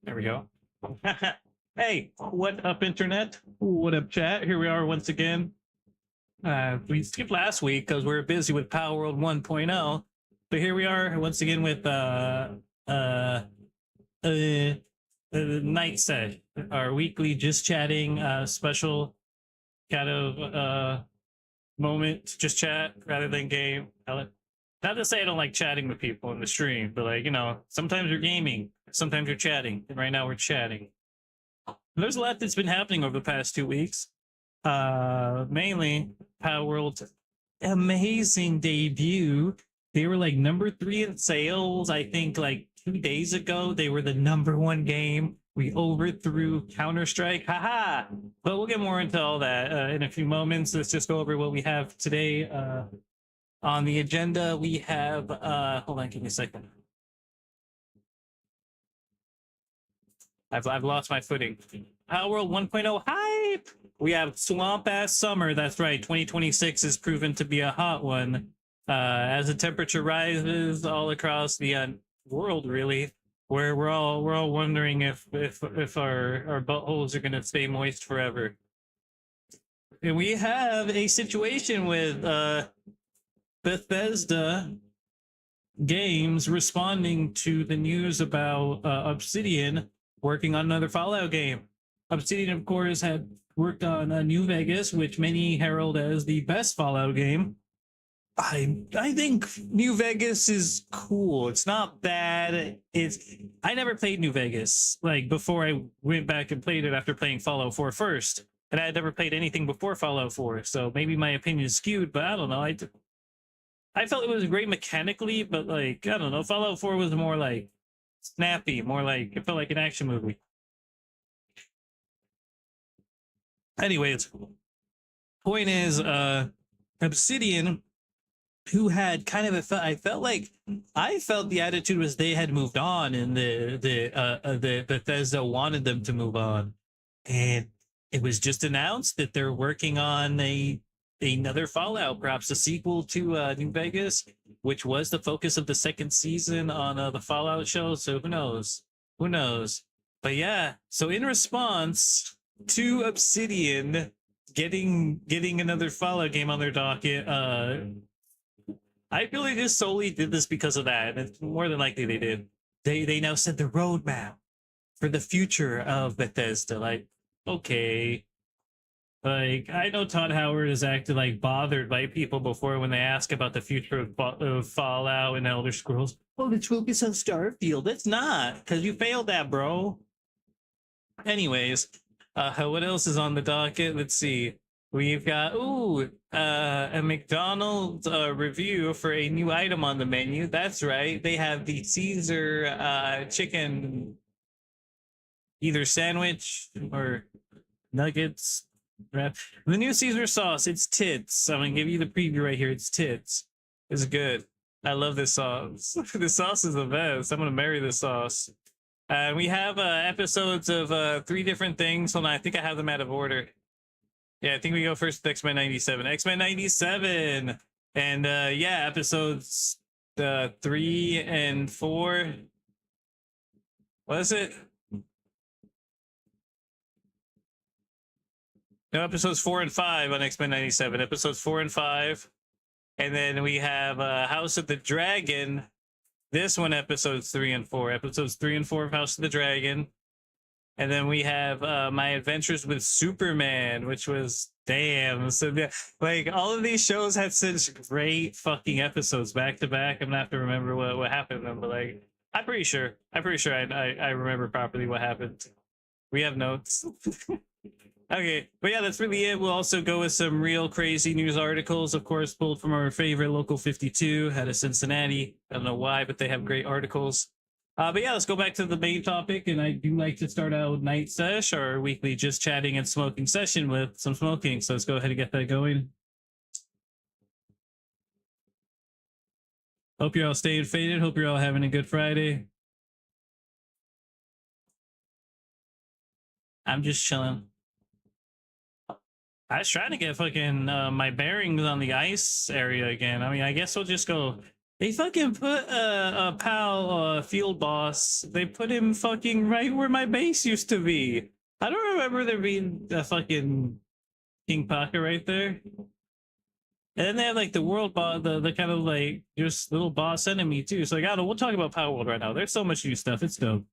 There we go. Hey, what up, internet? What up, chat? Here we are once again. We skipped last week because we were busy with PALWORLD 1.0, but here we are once again with NITE SESH, our weekly just chatting special kind of moment to just chat rather than game. Not to say I don't like chatting with people in the stream, but like, you know, sometimes you're gaming, sometimes you're chatting, and right now we're chatting. There's a lot that's been happening over the past 2 weeks. Mainly PALWORLD's amazing debut. They were like #3 in sales. I think like 2 days ago, they were the #1 game. We overthrew Counter-Strike. Haha! But we'll get more into all that in a few moments. Let's just go over what we have today. On the agenda, we have, hold on, give me a second. I've lost my footing. PALWORLD 1.0 hype! We have Swamp Ass Summer. That's right. 2026 is proven to be a hot one. As the temperature rises all across the world, really, where we're all wondering if our buttholes are gonna stay moist forever. And we have a situation with Bethesda Games responding to the news about Obsidian working on another Fallout game. Obsidian, of course, had worked on New Vegas, which many herald as the best Fallout game. I think New Vegas is cool. It's not bad. I never played New Vegas, like before I went back and played it after playing Fallout 4 first. And I had never played anything before Fallout 4, so maybe my opinion is skewed, but I don't know. I felt it was great mechanically, but like, I don't know, Fallout 4 was more like snappy, more like, it felt like an action movie. Anyways, point is, Obsidian, who had kind of I felt the attitude was they had moved on, and the Bethesda wanted them to move on, and it was just announced that they're working on another Fallout, perhaps a sequel to New Vegas, which was the focus of the second season on the Fallout show. So who knows? Who knows? But yeah, so in response to Obsidian getting another Fallout game on their docket, I feel they just solely did this because of that. And it's more than likely they did. They now set the roadmap for the future of Bethesda. Like, okay. Like, I know Todd Howard has acted like bothered by people before when they ask about the future of Fallout and Elder Scrolls. Well, let's focus on Starfield. It's not, because you failed that, bro. Anyways, what else is on the docket? Let's see. We've got, a McDonald's review for a new item on the menu. That's right. They have the Caesar chicken, either sandwich or nuggets. The new Caesar sauce, it's tits. I'm gonna give you the preview right here. It's tits. It's good. I love this sauce. This sauce is the best. I'm gonna marry this sauce. We have episodes of 3 different things. Hold on, I think I have them out of order. Yeah, I think we go first with X-Men 97. X-Men 97! And yeah, episodes 3 and 4. What is it? No, episodes 4 and 5 on X-Men 97. Episodes 4 and 5. And then we have House of the Dragon. This one, episodes 3 and 4. Episodes 3 and 4 of House of the Dragon. And then we have My Adventures with Superman, which was, damn. So, like, all of these shows had such great fucking episodes back to back. I'm gonna have to remember what happened to them, but, like, I'm pretty sure I remember properly what happened. We have notes. Okay, but yeah, that's really it. We'll also go with some real crazy news articles, of course, pulled from our favorite Local 52 out of Cincinnati. I don't know why, but they have great articles. But yeah, let's go back to the main topic, and I do like to start out with NITE SESH, our weekly just chatting and smoking session with some smoking. So let's go ahead and get that going. Hope you're all staying faded. Hope you're all having a good Friday. I'm just chilling. I was trying to get fucking my bearings on the ice area again. I mean, I guess we'll just go They fucking put a pal field boss. They put him fucking right where my base used to be. I don't remember there being a fucking King Pocket right there. And then they have like the world boss, the kind of like just little boss enemy too. So like, I don't know, we'll talk about Power World right now. There's so much new stuff. It's dope.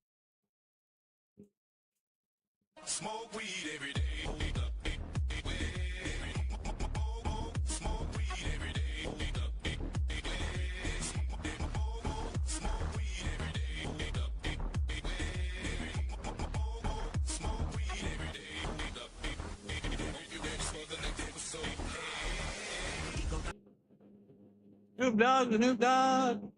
Smoke weed every day. Snoop Dogg, Snoop Dogg.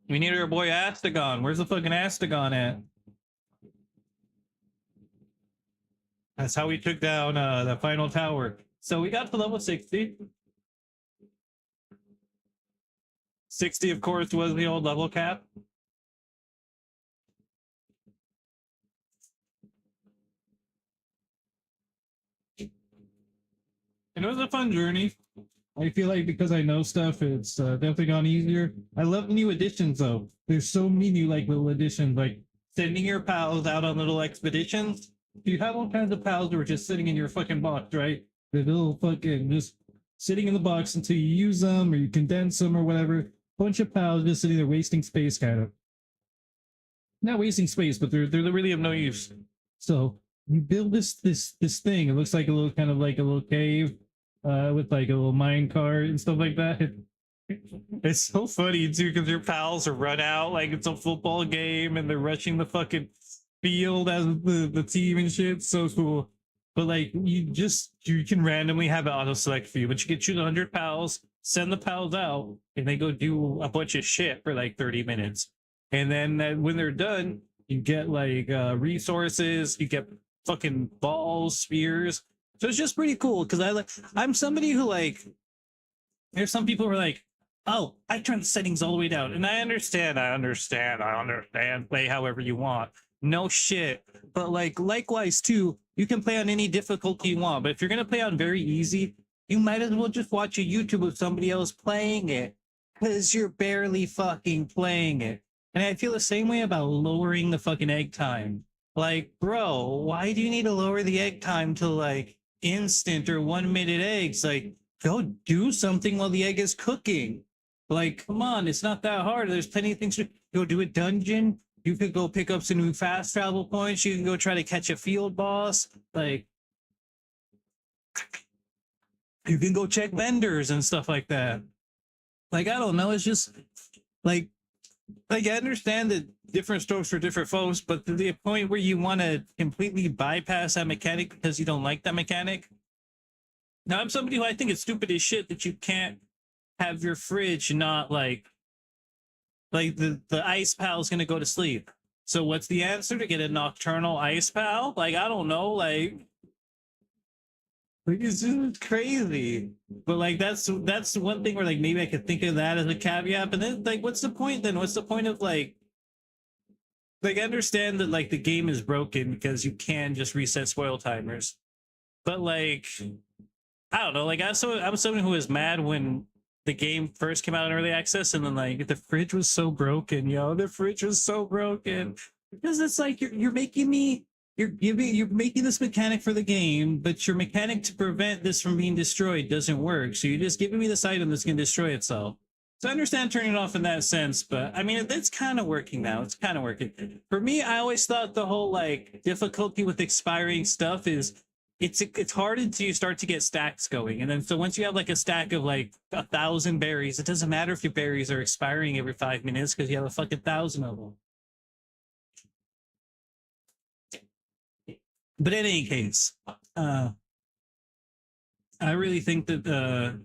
We need our boy Astagon. Where's the fucking Astagon at? That's how we took down the final tower. So we got to level 60. 60, of course, was the old level cap. And it was a fun journey. I feel like because I know stuff, it's definitely gone easier. I love new additions though. There's so many new like little additions, like sending your pals out on little expeditions. You have all kinds of pals who are just sitting in your fucking box, right? They're little fucking just sitting in the box until you use them or you condense them or whatever. Bunch of pals just sitting there wasting space, kind of. Not wasting space, but they're really of no use. So you build this thing. It looks like a little kind of like a little cave with like a little mine cart and stuff like that. It's so funny too because your pals are run out like it's a football game and they're rushing the fucking field as the team and shit. So cool. But like you can randomly have it auto select for you, but you can choose 100 pals, send the pals out, and they go do a bunch of shit for like 30 minutes. And then when they're done, you get like resources, you get fucking balls, spears. So it's just pretty cool because I'm somebody who like there's some people who are like, oh, I turned the settings all the way down. And I understand. Play however you want. No shit. But like likewise too, you can play on any difficulty you want. But if you're gonna play on very easy, you might as well just watch a YouTube of somebody else playing it. Because you're barely fucking playing it. And I feel the same way about lowering the fucking egg time. Like, bro, why do you need to lower the egg time to like instant or 1 minute eggs? Like, go do something while the egg is cooking. Like, come on, it's not that hard. There's plenty of things to go do a dungeon. You could go pick up some new fast travel points. You can go try to catch a field boss. Like, you can go check vendors and stuff like that. Like, I don't know. It's just like I understand that different strokes for different folks, but to the point where you want to completely bypass that mechanic because you don't like that mechanic. Now, I'm somebody who I think it's stupid as shit that you can't have your fridge not like the ice pal is going to go to sleep. So what's the answer? To get a nocturnal ice pal? Like, I don't know, like it's just crazy. But like that's one thing where like maybe I could think of that as a caveat. But then like what's the point then? What's the point of like I understand that like the game is broken because you can just reset spoil timers. But like I don't know, like I'm someone who was mad when the game first came out in early access and then like the fridge was so broken, the fridge was so broken. Because it's like you're making me you're making this mechanic for the game, but your mechanic to prevent this from being destroyed doesn't work. So you're just giving me this item that's gonna destroy itself. So I understand turning it off in that sense, but I mean it's kind of working now. It's kind of working. For me, I always thought the whole like difficulty with expiring stuff is it's hard until you start to get stacks going. And then so once you have like a stack of like 1,000 berries, it doesn't matter if your berries are expiring every 5 minutes because you have a fucking 1,000 of them. But in any case, I really think that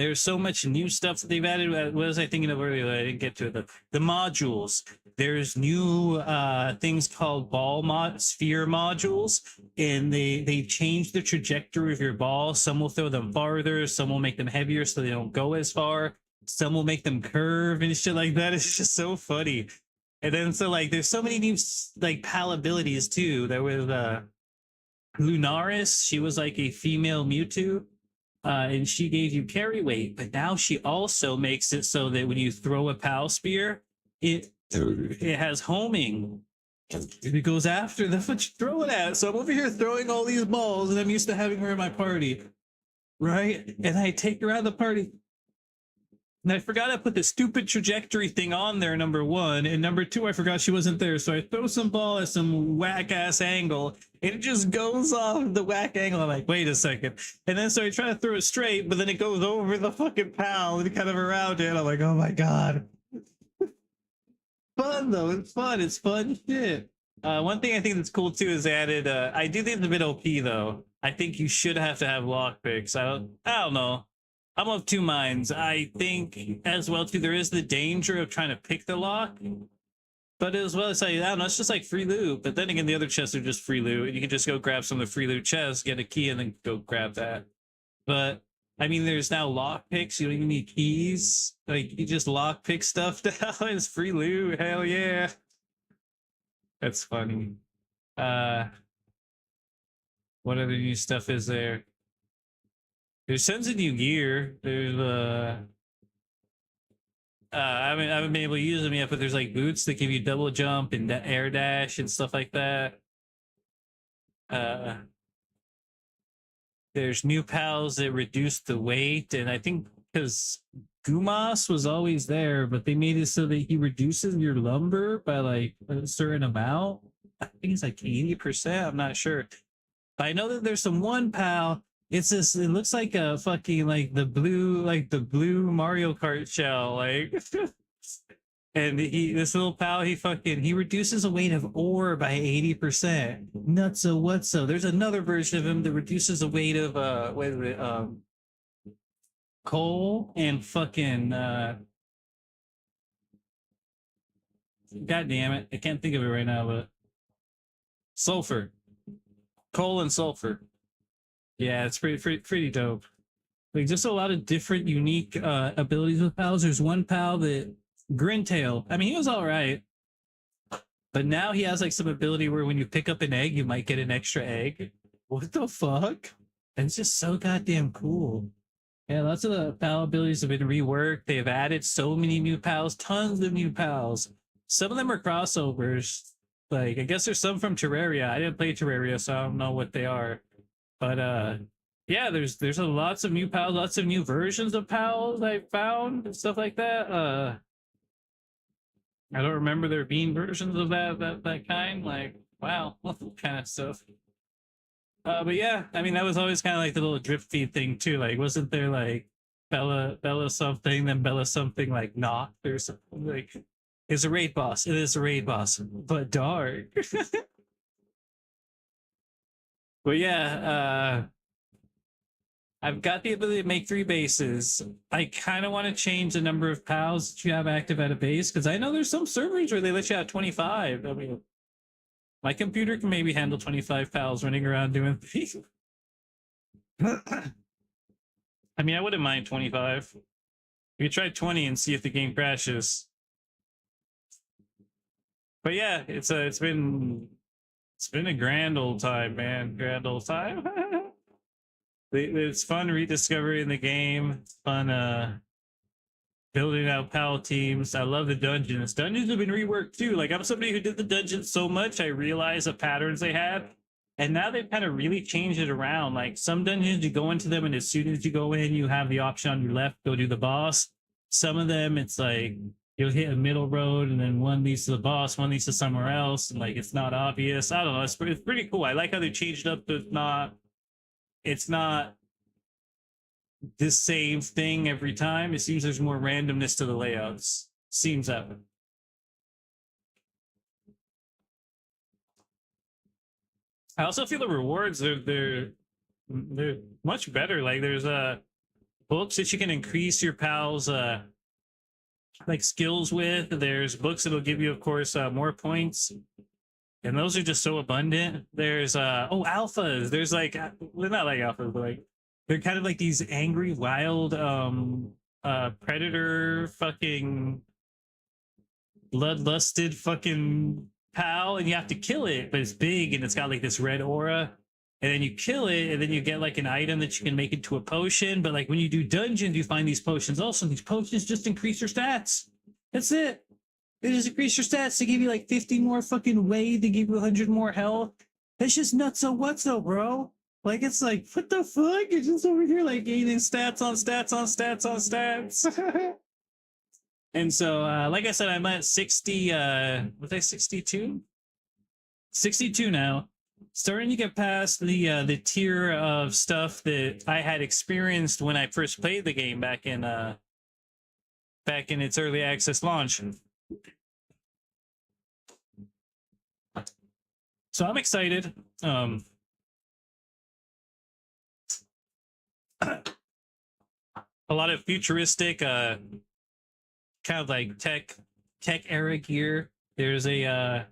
There's so much new stuff that they've added. What was I thinking of earlier? I didn't get to it. The modules. There's new things called sphere modules, and they change the trajectory of your ball. Some will throw them farther, some will make them heavier so they don't go as far. Some will make them curve and shit like that. It's just so funny. And then so like there's so many new like PAL abilities too. There was Lunaris. She was like a female Mewtwo. And she gave you carry weight, but now she also makes it so that when you throw a PAL spear, it has homing. It goes after the what you throw it at. So I'm over here throwing all these balls, and I'm used to having her in my party, right? And I take her out of the party. And I forgot I put the stupid trajectory thing on there, number one. And number two, I forgot she wasn't there. So I throw some ball at some whack-ass angle, and it just goes off the whack angle. I'm like, wait a second. And then so I try to throw it straight, but then it goes over the fucking PAL and kind of around it. I'm like, oh my god. Fun, though. It's fun. It's fun shit. One thing I think that's cool, too, is they added... I do think it's a bit OP, though. I think you should have to have lockpicks. I don't know. I'm of two minds. I think as well too there is the danger of trying to pick the lock, but as well as I don't know, it's just like free loot. But then again, the other chests are just free loot, and you can just go grab some of the free loot chests, get a key, and then go grab that. But I mean, there's now lock picks. You don't even need keys. Like you just lock pick stuff now. It's free loot. Hell yeah, that's funny. What other new stuff is there? There's tons of new gear. There's I haven't been able to use them yet, but there's like boots that give you double jump and air dash and stuff like that. There's new pals that reduce the weight, and I think because Gumas was always there, but they made it so that he reduces your lumber by like a certain amount. I think it's like 80%. I'm not sure, but I know that there's some one pal. It's this. It looks like a fucking like the blue Mario Kart shell, like. And this little pal, he reduces the weight of ore by 80%. Nutso whatso. There's another version of him that reduces the weight of what is it? Coal and fucking God damn it, I can't think of it right now, but sulfur, coal and sulfur. Yeah, it's pretty dope. Like just a lot of different unique abilities with pals. There's one pal that Grintail. I mean, he was all right, but now he has like some ability where when you pick up an egg, you might get an extra egg. What the fuck? And it's just so goddamn cool. Yeah, lots of the pal abilities have been reworked. They've added so many new pals, tons of new pals. Some of them are crossovers. Like I guess there's some from Terraria. I didn't play Terraria, so I don't know what they are. But yeah, there's lots of new pals, lots of new versions of pals I found and stuff like that. I don't remember there being versions of that kind. Like, wow, kind of stuff. But yeah, I mean that was always kind of like the little drip feed thing too. Like, wasn't there like Bella something, then Bella something like not or something like it's a raid boss. It is a raid boss, but dark. But yeah, I've got the ability to make 3 bases. I kind of want to change the number of pals that you have active at a base, because I know there's some servers where they let you have 25. I mean, my computer can maybe handle 25 pals running around doing things. I mean, I wouldn't mind 25. We could try 20 and see if the game crashes. But yeah, it's been a grand old time, man. Grand old time. It's fun rediscovering the game. Fun building out PAL teams. I love the dungeons. Dungeons have been reworked too. Like I'm somebody who did the dungeons so much, I realized the patterns they had. And now they've kind of really changed it around. Like some dungeons, you go into them, and as soon as you go in, you have the option on your left, go do the boss. Some of them, it's like you'll hit a middle road, and then one leads to the boss, one leads to somewhere else, and like it's not obvious. I don't know. It's pretty cool. I like how they changed it up to it's not the same thing every time. It seems there's more randomness to the layouts. Seems that way. I also feel the rewards they're much better. Like there's books that you can increase your pals like skills with. There's books that'll give you, of course, more points, and those are just so abundant. There's alphas. There's like they're not like alphas, but like they're kind of like these angry wild predator fucking bloodlusted fucking pal, and you have to kill it, but it's big and it's got like this red aura, and then you kill it and then you get like an item that you can make into a potion. But like when you do dungeons, you find these potions also, and these potions just increase your stats. That's it. They just increase your stats to give you like 50 more fucking weight, to give you 100 more health. That's just nuts. So what's so, bro? Like, it's like, what the fuck? You're just over here like gaining stats on stats on stats on stats. And so, like I said, I'm at 60, was I 62? 62 now. Starting to get past the tier of stuff that I had experienced when I first played the game back in its early access launch. So I'm excited. A lot of futuristic kind of like tech era gear. There's a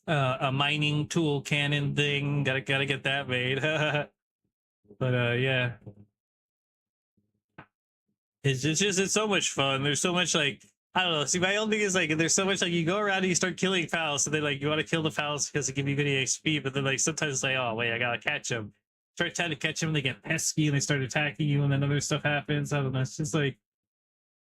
mining tool cannon thing. Gotta get that made. But yeah, it's so much fun. There's so much like, I don't know. See, my only thing is like there's so much like you go around and you start killing pals, so then like you want to kill the pals because it give you good XP, but then like sometimes it's like, oh wait, I gotta catch them. Start trying to catch them, and they get pesky and they start attacking you, and then other stuff happens. I don't know. It's just like,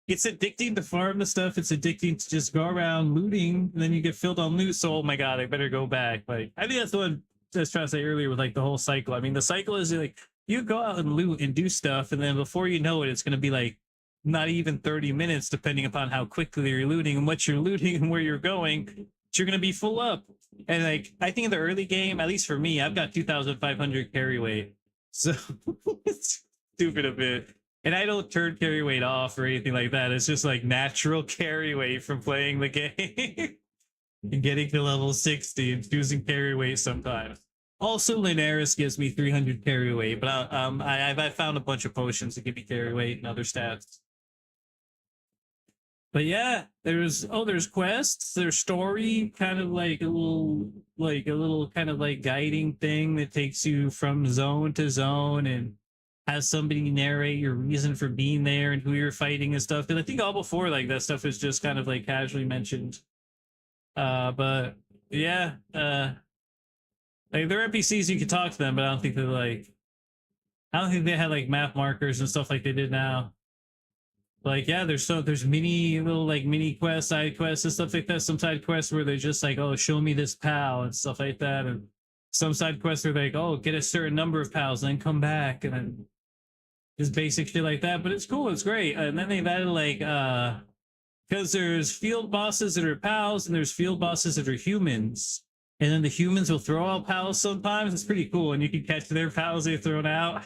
it's addicting to farm the stuff. It's addicting to just go around looting, and then you get filled on loot. So, oh my god, I better go back. Like, I think that's the one I was trying to say earlier with like the whole cycle. I mean, the cycle is like you go out and loot and do stuff, and then before you know it, it's going to be like not even 30 minutes, depending upon how quickly you're looting and what you're looting and where you're going. But you're going to be full up. And like, I think in the early game, at least for me, I've got 2,500 carry weight. So it's stupid a bit. And I don't turn carry weight off or anything like that. It's just like natural carry weight from playing the game and getting to level 60 and choosing carry weight sometimes. Also, Linares gives me 300 carry weight, but I've found a bunch of potions that give me carry weight and other stats. But yeah, there's quests, there's story, kind of like a little kind of like guiding thing that takes you from zone to zone and has somebody narrate your reason for being there and who you're fighting and stuff. And I think all before like that stuff is just kind of like casually mentioned. But yeah, like they're NPCs, you can talk to them, but I don't think they had like map markers and stuff like they did now. Like, yeah, there's many little like mini quests, side quests and stuff like that. Some side quests where they're just like, oh, show me this pal and stuff like that. And some side quests are like, oh, get a certain number of pals and then come back, and then just basic shit like that. But it's cool, it's great. And then they've added like because there's field bosses that are pals and there's field bosses that are humans. And then the humans will throw out pals sometimes. It's pretty cool, and you can catch their pals they've thrown out.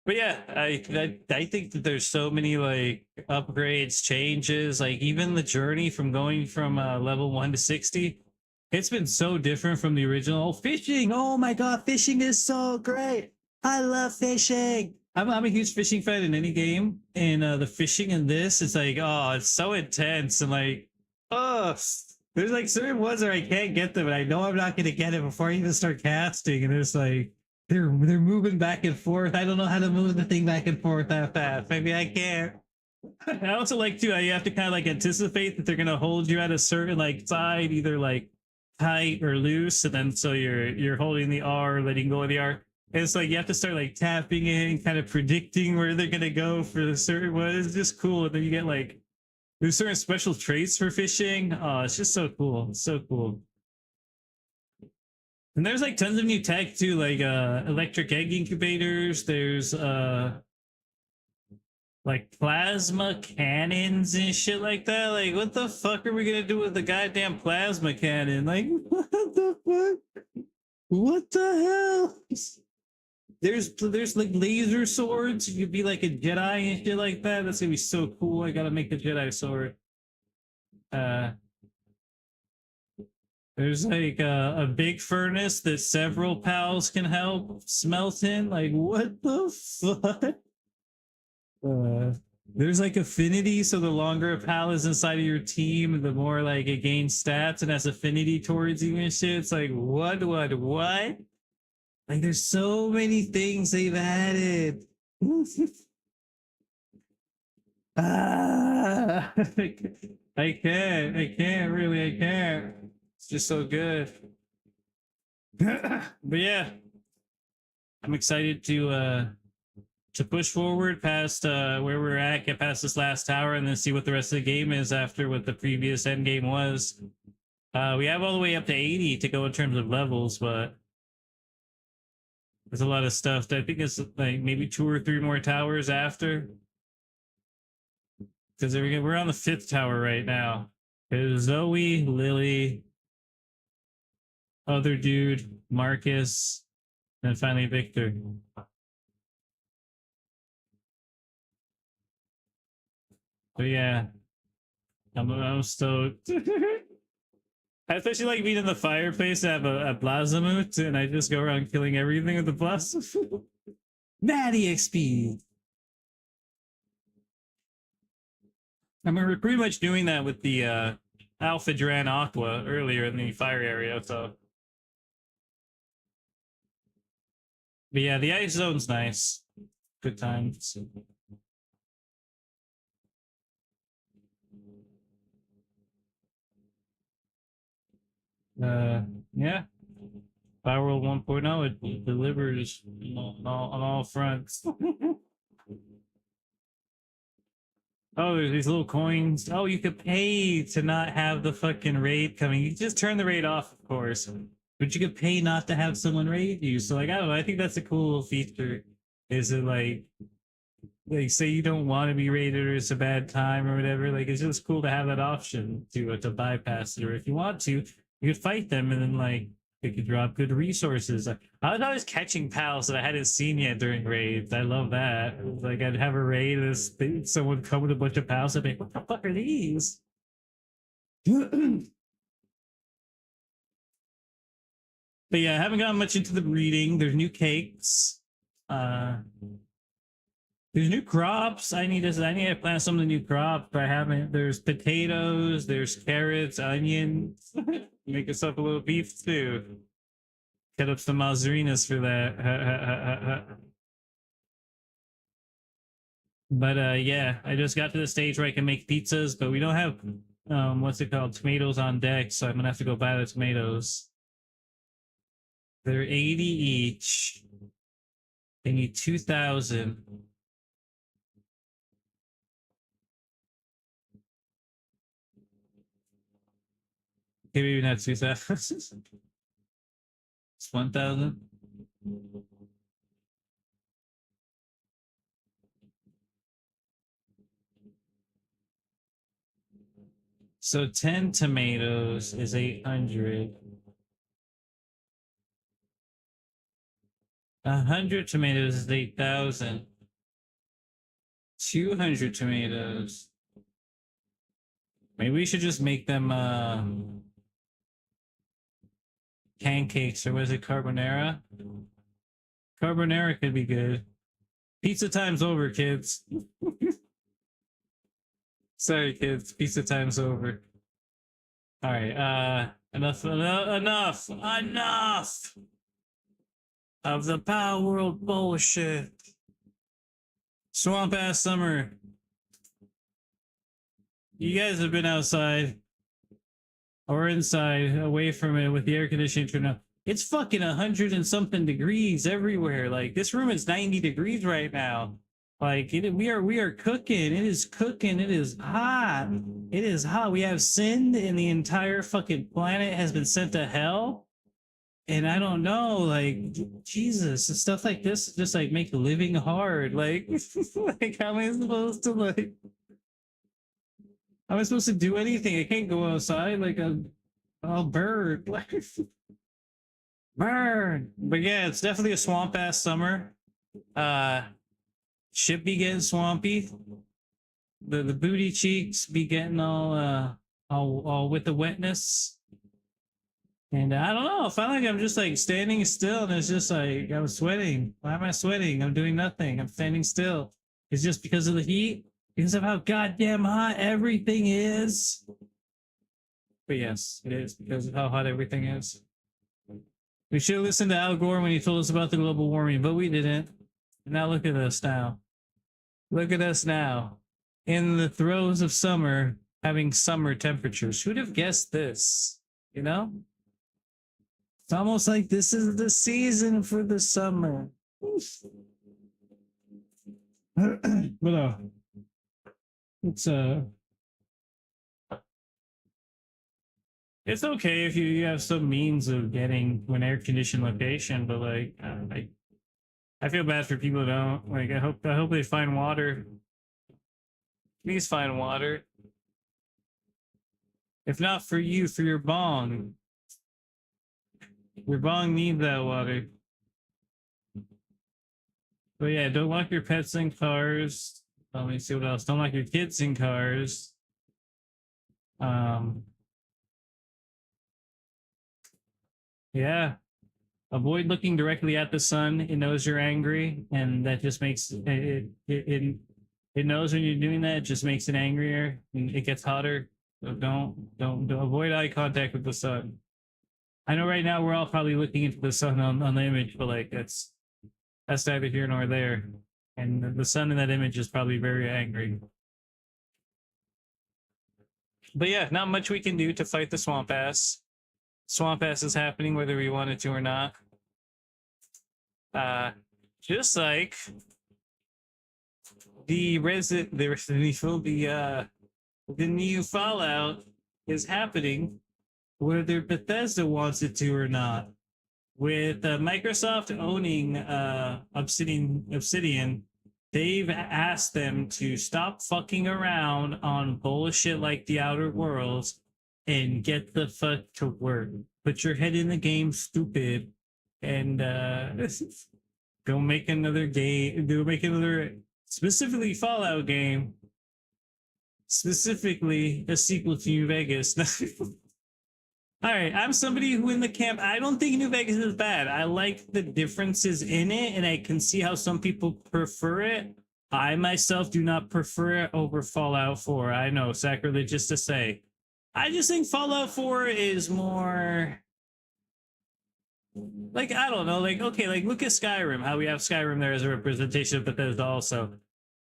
But yeah, I think that there's so many like upgrades, changes, like even the journey from going from level 1 to 60. It's been so different from the original. Fishing, oh my god, fishing is so great. I love fishing. I'm a huge fishing fan in any game, and the fishing in this, it's like, oh, it's so intense, and like, oh, there's like certain ones where I can't get them, and I know I'm not gonna get it before I even start casting, and it's like they're moving back and forth. I don't know how to move the thing back and forth that fast. Maybe I can't. I also like too, you have to kind of like anticipate that they're gonna hold you at a certain like side, either like tight or loose, and then so you're holding the R, letting go of the R. And it's like you have to start like tapping it and kind of predicting where they're gonna go for the certain one. It's just cool. And then you get like there's certain special traits for fishing. Oh, it's just so cool. It's so cool. And there's like tons of new tech too, like electric egg incubators. There's like plasma cannons and shit like that. Like, what the fuck are we gonna do with the goddamn plasma cannon? Like, what the fuck? What the hell? There's like laser swords. You could be like a Jedi and shit like that. That's gonna be so cool. I gotta make the Jedi sword. There's like a big furnace that several pals can help smelt in. Like, what the fuck? There's like affinity, so the longer a pal is inside of your team, the more like it gains stats and has affinity towards you and shit. It's like, what? Like, there's so many things they've added. Ah, I can't really, I can't. It's just so good. But yeah, I'm excited to push forward past where we're at, get past this last tower, and then see what the rest of the game is after what the previous end game was. We have all the way up to 80 to go in terms of levels, but there's a lot of stuff that I think it's like maybe 2 or 3 more towers after. Because we're on the 5th tower right now. There's Zoe, Lily, other dude, Marcus, and finally Victor. But yeah, I'm stoked. I especially like being in the fireplace. I have a Blazamut, and I just go around killing everything with the Blazamut. Natty XP. I mean, we're pretty much doing that with the Alpha Duran Aqua earlier in the fire area, so. But yeah, the ice zone's nice. Good times. Yeah. PALWORLD 1.0, it delivers on all fronts. Oh, there's these little coins. Oh, you could pay to not have the fucking raid coming. You just turn the raid off, of course. But you could pay not to have someone raid you. So like, I don't know, I think that's a cool feature. Is it like say you don't want to be raided or it's a bad time or whatever, like it's just cool to have that option to bypass it. Or if you want to, you could fight them and then like it could drop good resources. I was always catching pals that I hadn't seen yet during raids. I love that. Like I'd have a raid and someone come with a bunch of pals and be like, what the fuck are these? But yeah, I haven't gotten much into the breeding. There's new cakes. There's new crops. I need to plant some of the new crops, but I haven't. There's potatoes, there's carrots, onions. Make yourself a little beef stew. Cut up some mazarinas for that. But yeah, I just got to the stage where I can make pizzas, but we don't have what's it called? Tomatoes on deck, so I'm gonna have to go buy the tomatoes. They're 80 each. They need 2,000. Okay, maybe not 2,000. It's 1,000. So 10 tomatoes is 800. 100 tomatoes is 8,000. 200 tomatoes. Maybe we should just make them pancakes, or was it carbonara? Carbonara could be good. Pizza time's over, kids. Sorry, kids. Pizza time's over. All right. Enough of the PALWORLD bullshit. Swamp ass summer. You guys have been outside or inside, away from it with the air conditioning turned on. It's fucking 100 and something degrees everywhere. Like this room is 90 degrees right now. Like we are cooking. It is cooking. It is hot. It is hot. We have sinned, and the entire fucking planet has been sent to hell. And I don't know, like Jesus, and stuff like this just like make living hard. Like, like how am I supposed to like? How am I supposed to do anything? I can't go outside. Like I'll burn. Burn. But yeah, it's definitely a swamp ass summer. Ship be getting swampy. The booty cheeks be getting all with the wetness. And I don't know, I feel like I'm just like standing still and it's just like I'm sweating. Why am I sweating? I'm doing nothing. I'm standing still. It's just because of the heat, because of how goddamn hot everything is. But yes, it is because of how hot everything is. We should have listened to Al Gore when he told us about the global warming, but we didn't. Now look at us now. Look at us now. In the throes of summer, having summer temperatures. Who'd have guessed this? You know? It's almost like this is the season for the summer. But it's okay if you have some means of getting to an air conditioned location, but like I feel bad for people who don't. Like I hope they find water. Please find water. If not for you, for your bong. Your bong needs that water. But yeah, don't lock your pets in cars. Let me see what else. Don't lock your kids in cars. Yeah. Avoid looking directly at the sun. It knows you're angry, and that just makes it knows when you're doing that. It just makes it angrier, and it gets hotter. So don't avoid eye contact with the sun. I know right now we're all probably looking into the sun on the image, but like that's neither here nor there. And the sun in that image is probably very angry. But yeah, not much we can do to fight the swamp ass. Swamp ass is happening whether we want it to or not. Just like the new Fallout is happening whether Bethesda wants it to or not. With Microsoft owning Obsidian, they've asked them to stop fucking around on bullshit like the Outer Worlds and get the fuck to work. Put your head in the game, stupid, and go make another game. Go make another specifically Fallout game. Specifically a sequel to New Vegas. All right, I'm somebody who in the camp, I don't think New Vegas is bad. I like the differences in it, and I can see how some people prefer it. I myself do not prefer it over Fallout 4. I know, sacrilegious to say. I just think Fallout 4 is more like, I don't know, like, okay, like look at Skyrim, how we have Skyrim there as a representation of Bethesda also.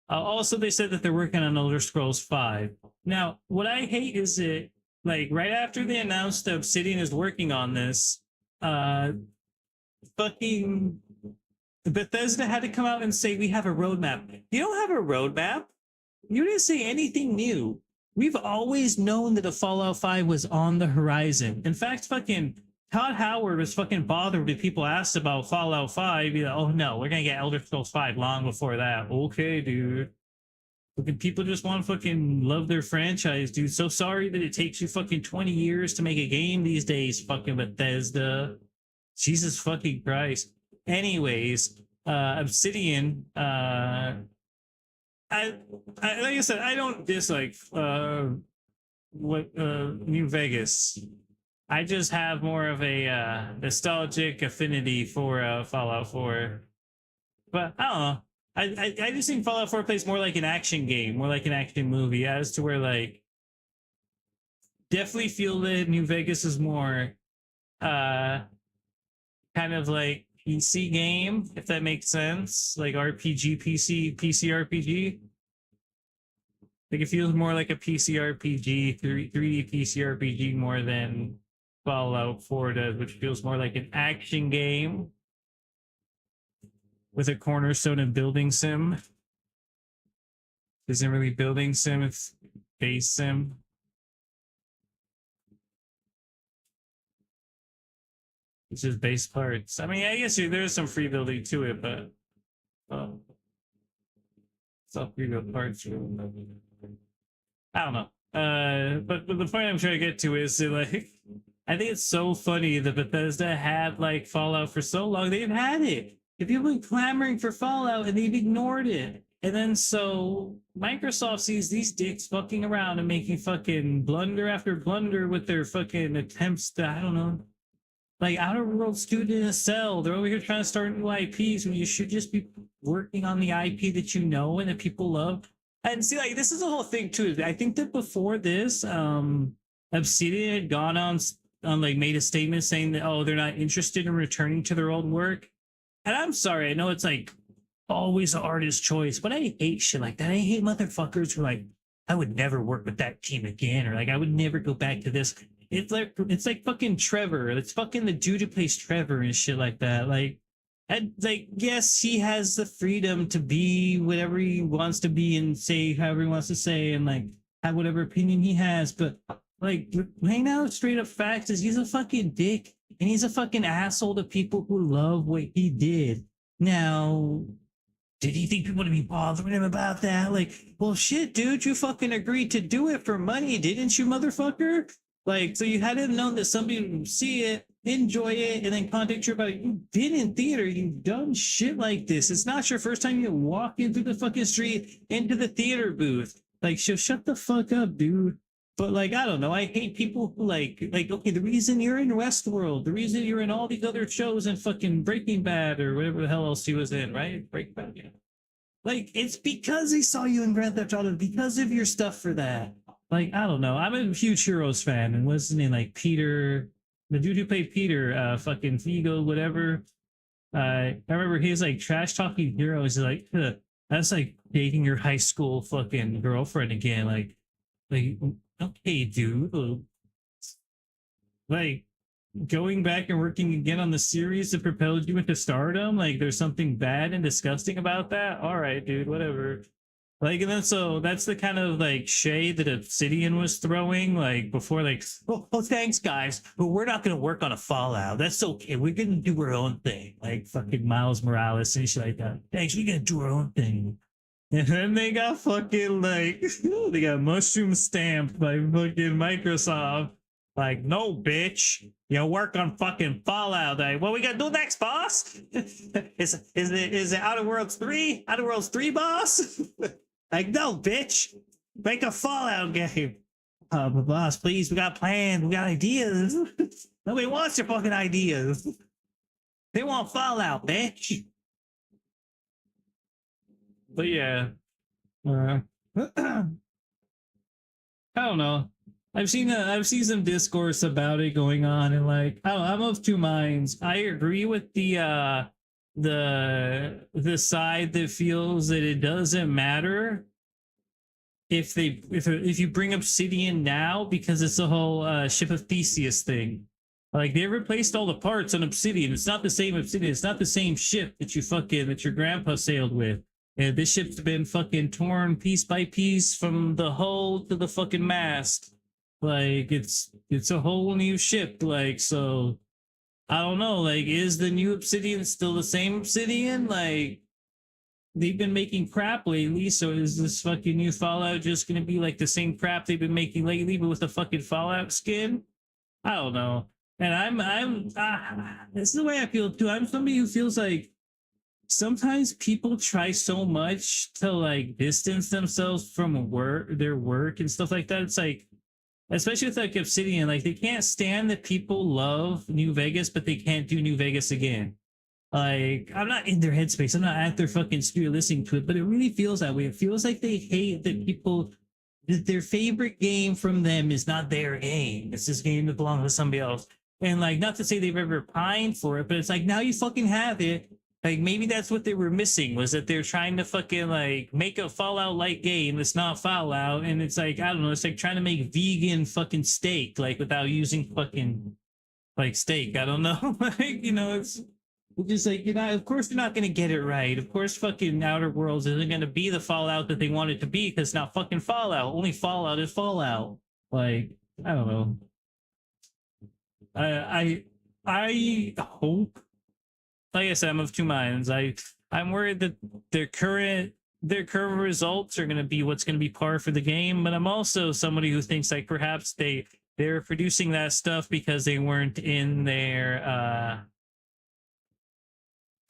Also, they said that they're working on Elder Scrolls 5. Now, what I hate is it, like, right after they announced that Obsidian is working on this, fucking Bethesda had to come out and say, we have a roadmap. You don't have a roadmap. You didn't say anything new. We've always known that a Fallout 5 was on the horizon. In fact, fucking Todd Howard was fucking bothered when people asked about Fallout 5. You know, oh no, we're gonna get Elder Scrolls 5 long before that. Okay, dude. Fucking people just want to fucking love their franchise, dude. So sorry that it takes you fucking 20 years to make a game these days, fucking Bethesda. Jesus fucking Christ. Anyways, Obsidian, like I said, I don't dislike New Vegas. I just have more of a nostalgic affinity for Fallout 4. But I don't know. I just think Fallout 4 plays more like an action game, more like an action movie, as to where, like, definitely feel that New Vegas is more kind of like PC game, if that makes sense, like RPG, PC RPG. Like it feels more like a PC RPG, 3D PC RPG more than Fallout 4 does, which feels more like an action game with a cornerstone of building sim. Isn't really building sim, it's base sim. It's just base parts. I mean, I guess there's some free building to it, but it's all free build parts. I don't know. But the point I'm trying to get to is that, like, I think it's so funny that Bethesda had like Fallout for so long. They've had it. If people have been clamoring for Fallout and they've ignored it. And then so Microsoft sees these dicks fucking around and making fucking blunder after blunder with their fucking attempts to, I don't know, like Outer World student in a cell. They're over here trying to start new IPs when you should just be working on the IP that you know and that people love. And see, like, this is the whole thing too. I think that before this, Obsidian had gone on like made a statement saying that, oh, they're not interested in returning to their old work. And I'm sorry, I know it's like always an artist's choice, but I hate shit like that. I hate motherfuckers who are like, I would never work with that team again, or like I would never go back to this. It's like fucking Trevor. It's fucking the dude who plays Trevor and shit like that. Like, and like, yes, he has the freedom to be whatever he wants to be and say however he wants to say and like have whatever opinion he has. But like, hang out straight up facts is he's a fucking dick and he's a fucking asshole to people who love what he did. Now, did he think people would be bothering him about that? Like, well, shit, dude, you fucking agreed to do it for money, didn't you, motherfucker? Like, so you hadn't known that somebody would see it, enjoy it, and then contact you about it. You've been in theater, you've done shit like this. It's not your first time you walk in through the fucking street into the theater booth. Like, shut the fuck up, dude. But like, I don't know. I hate people who like, okay, the reason you're in Westworld, the reason you're in all these other shows and fucking Breaking Bad or whatever the hell else he was in, right? Breaking Bad, yeah. Like, it's because he saw you in Grand Theft Auto, because of your stuff for that. Like, I don't know. I'm a huge Heroes fan, and what's his name? Like Peter, the dude who played Peter, fucking Figo, whatever. I remember he was like trash talking Heroes. He's like, that's like dating your high school fucking girlfriend again. Like, okay, dude. Like, going back and working again on the series that propelled you into stardom. Like, there's something bad and disgusting about that. All right, dude, whatever. Like, and then so that's the kind of like shade that Obsidian was throwing, like before, like, oh, thanks, guys, but we're not gonna work on a Fallout. That's okay. We're gonna do our own thing, like fucking Miles Morales and shit like that. Thanks, we're gonna do our own thing. And then they got fucking like they got mushroom stamped by fucking Microsoft. Like, no, bitch, you work on fucking Fallout. Like, what we gonna do next, boss? is it Outer Worlds 3? Outer Worlds 3, boss? Like, no, bitch, make a Fallout game. But boss, please, we got plans, we got ideas. Nobody wants your fucking ideas. They want Fallout, bitch. But yeah, I don't know. I've seen some discourse about it going on, and like, I'm of two minds. I agree with the side that feels that it doesn't matter if you bring Obsidian now, because it's the whole Ship of Theseus thing. Like, they replaced all the parts on Obsidian. It's not the same Obsidian. It's not the same ship that your grandpa sailed with. And this ship's been fucking torn piece by piece from the hull to the fucking mast. Like, it's a whole new ship. Like, so I don't know. Like, is the new Obsidian still the same Obsidian? Like, they've been making crap lately, so is this fucking new Fallout just gonna be like the same crap they've been making lately, but with a fucking Fallout skin? I don't know. And this is the way I feel too. I'm somebody who feels like sometimes people try so much to like distance themselves from their work and stuff like that. It's like, especially with like Obsidian, like they can't stand that people love New Vegas, but they can't do New Vegas again. Like, I'm not in their headspace. I'm not at their fucking studio listening to it, but it really feels that way. It feels like they hate that their favorite game from them is not their game. It's this game that belongs to somebody else. And like, not to say they've ever pined for it, but it's like, now you fucking have it. Like, maybe that's what they were missing, was that they're trying to fucking like make a Fallout-like game that's not Fallout, and it's like, I don't know, it's like trying to make vegan fucking steak, like without using fucking like steak. I don't know. Like, you know, it's just like, you know, of course they're not gonna get it right. Of course fucking Outer Worlds isn't gonna be the Fallout that they want it to be, because it's not fucking Fallout. Only Fallout is Fallout. Like, I don't know. I hope, like I said, I'm of two minds. I'm worried that their current results are going to be what's going to be par for the game, but I'm also somebody who thinks like perhaps they're producing that stuff because they weren't in their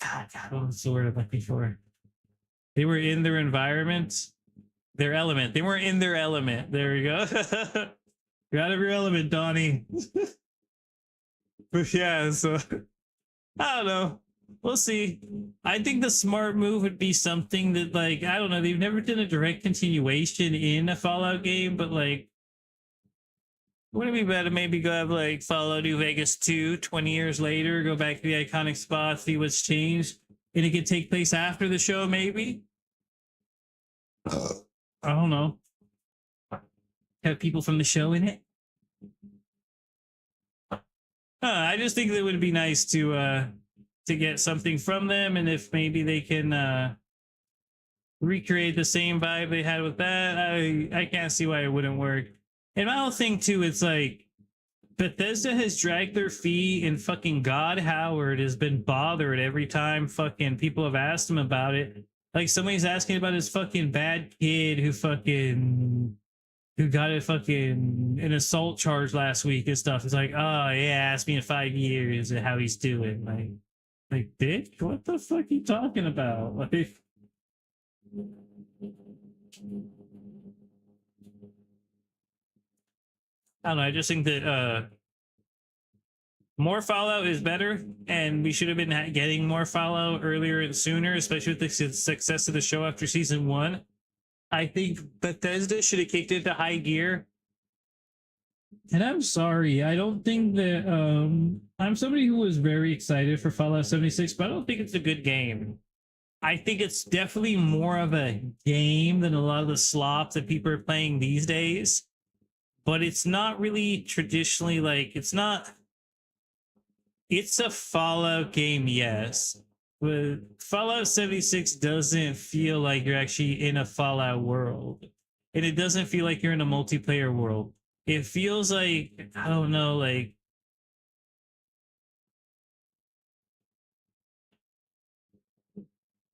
God, what was the word I'm looking for? They were in their environment, their element. They weren't in their element. There we go. You're out of your element, Donnie. But yeah, so I don't know. We'll see. I think the smart move would be something that, like, I don't know, they've never done a direct continuation in a Fallout game, but like, wouldn't it be better maybe go have like Fallout New Vegas 2 20 years later, go back to the iconic spot, see what's changed, and it could take place after the show, maybe? I don't know. Have people from the show in it? I just think it would be nice to get something from them, and if maybe they can recreate the same vibe they had with that, I can't see why it wouldn't work. And my whole thing too, it's like Bethesda has dragged their feet, and fucking God Howard has been bothered every time fucking people have asked him about it. Like somebody's asking about his fucking bad kid who got a fucking an assault charge last week and stuff. It's like, oh yeah, ask me in 5 years how he's doing. Like, bitch, what the fuck are you talking about? Like, I don't know. I just think that more Fallout is better, and we should have been getting more Fallout earlier and sooner, especially with the success of the show after season 1. I think Bethesda should have kicked it to high gear. And I'm sorry, I don't think that I'm somebody who was very excited for Fallout 76, but I don't think it's a good game. I think it's definitely more of a game than a lot of the slops that people are playing these days. But it's not really traditionally like it's a Fallout game, yes. But Fallout 76 doesn't feel like you're actually in a Fallout world. And it doesn't feel like you're in a multiplayer world. It feels like, I don't know, like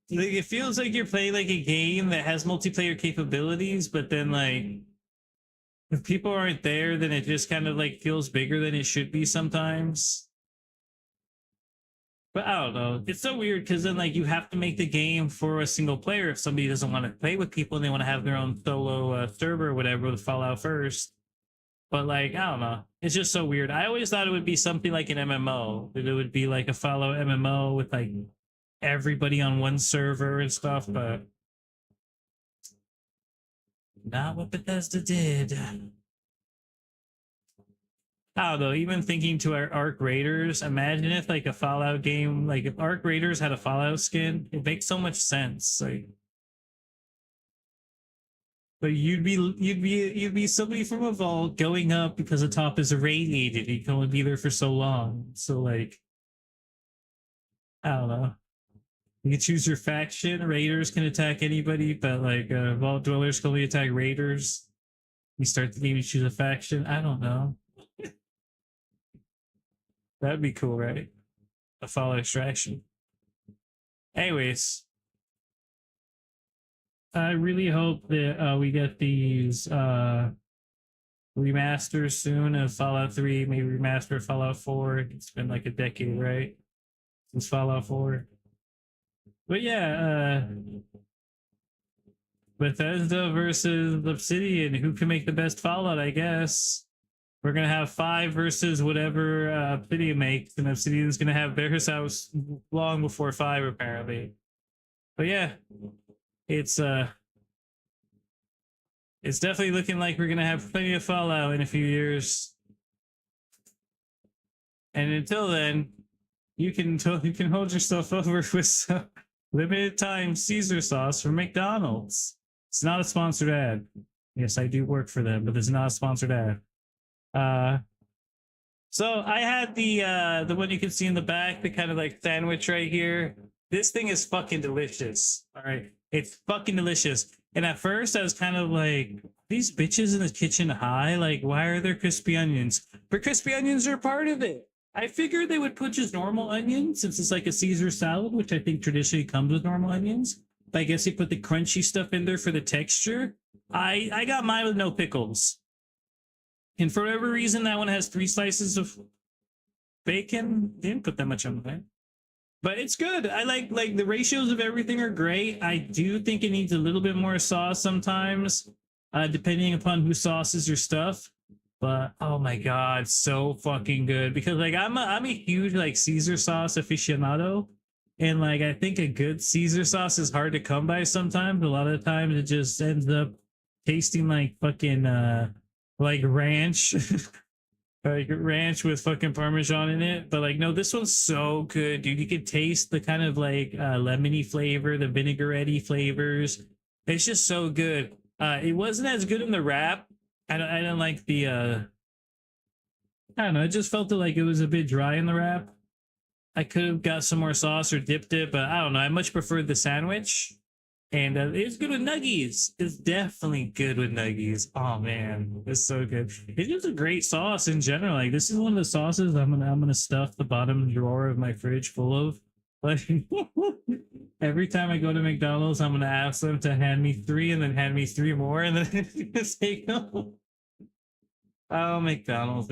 it feels like you're playing like a game that has multiplayer capabilities, but then like if people aren't there, then it just kind of like feels bigger than it should be sometimes. But I don't know. It's so weird because then like you have to make the game for a single player if somebody doesn't want to play with people and they want to have their own solo server or whatever with Fallout first. But like, I don't know. It's just so weird. I always thought it would be something like an MMO. That it would be like a Fallout MMO with like everybody on one server and stuff, but not what Bethesda did. I don't know, even thinking to our Arc Raiders, imagine if like a Fallout game, like if Arc Raiders had a Fallout skin, it makes so much sense. Like, but you'd be somebody from a vault going up because the top is irradiated. You can only be there for so long. So like, I don't know. You can choose your faction. Raiders can attack anybody, but like vault dwellers can only attack raiders. You start the game, you choose a faction. I don't know. That'd be cool, right? A Fallout extraction. Anyways, I really hope that we get these remasters soon of Fallout 3, maybe remaster Fallout 4. It's been like a decade, right? Since Fallout 4. But yeah, Bethesda versus Obsidian. Who can make the best Fallout, I guess? We're going to have 5 versus whatever Obsidian makes, and Obsidian's going to have theirs house long before 5, apparently. But yeah, it's definitely looking like we're going to have plenty of Fallout in a few years. And until then, you can hold yourself over with some limited time Caesar sauce from McDonald's. It's not a sponsored ad. Yes, I do work for them, but it's not a sponsored ad. So I had the one you can see in the back, the kind of like sandwich right here. This thing is fucking delicious. All right, it's fucking delicious. And at first I was kind of like, these bitches in the kitchen high, like why are there crispy onions? But crispy onions are part of it. I figured they would put just normal onions since it's like a Caesar salad, which I think traditionally comes with normal onions. But I guess they put the crunchy stuff in there for the texture. I got mine with no pickles. And for whatever reason, that one has 3 slices of bacon. Didn't put that much on there. But it's good. I like the ratios of everything are great. I do think it needs a little bit more sauce sometimes, depending upon who sauces your stuff. But oh my god, so fucking good. Because like I'm a huge like Caesar sauce aficionado. And like I think a good Caesar sauce is hard to come by sometimes. A lot of times it just ends up tasting like fucking like ranch. Like ranch with fucking parmesan in it. But like no, this one's so good, dude. You can taste the kind of like lemony flavor, the vinaigrette flavors. It's just so good. It wasn't as good in the wrap. I don't like the I don't know, it just felt like it was a bit dry in the wrap. I could have got some more sauce or dipped it, but I don't know. I much preferred the sandwich. And it's good with nuggies. It's definitely good with nuggies. Oh man, it's so good. It's just a great sauce in general. Like this is one of the sauces I'm gonna stuff the bottom drawer of my fridge full of. Like every time I go to McDonald's, I'm gonna ask them to hand me 3 and then hand me 3 more, and then take them. Oh, McDonald's.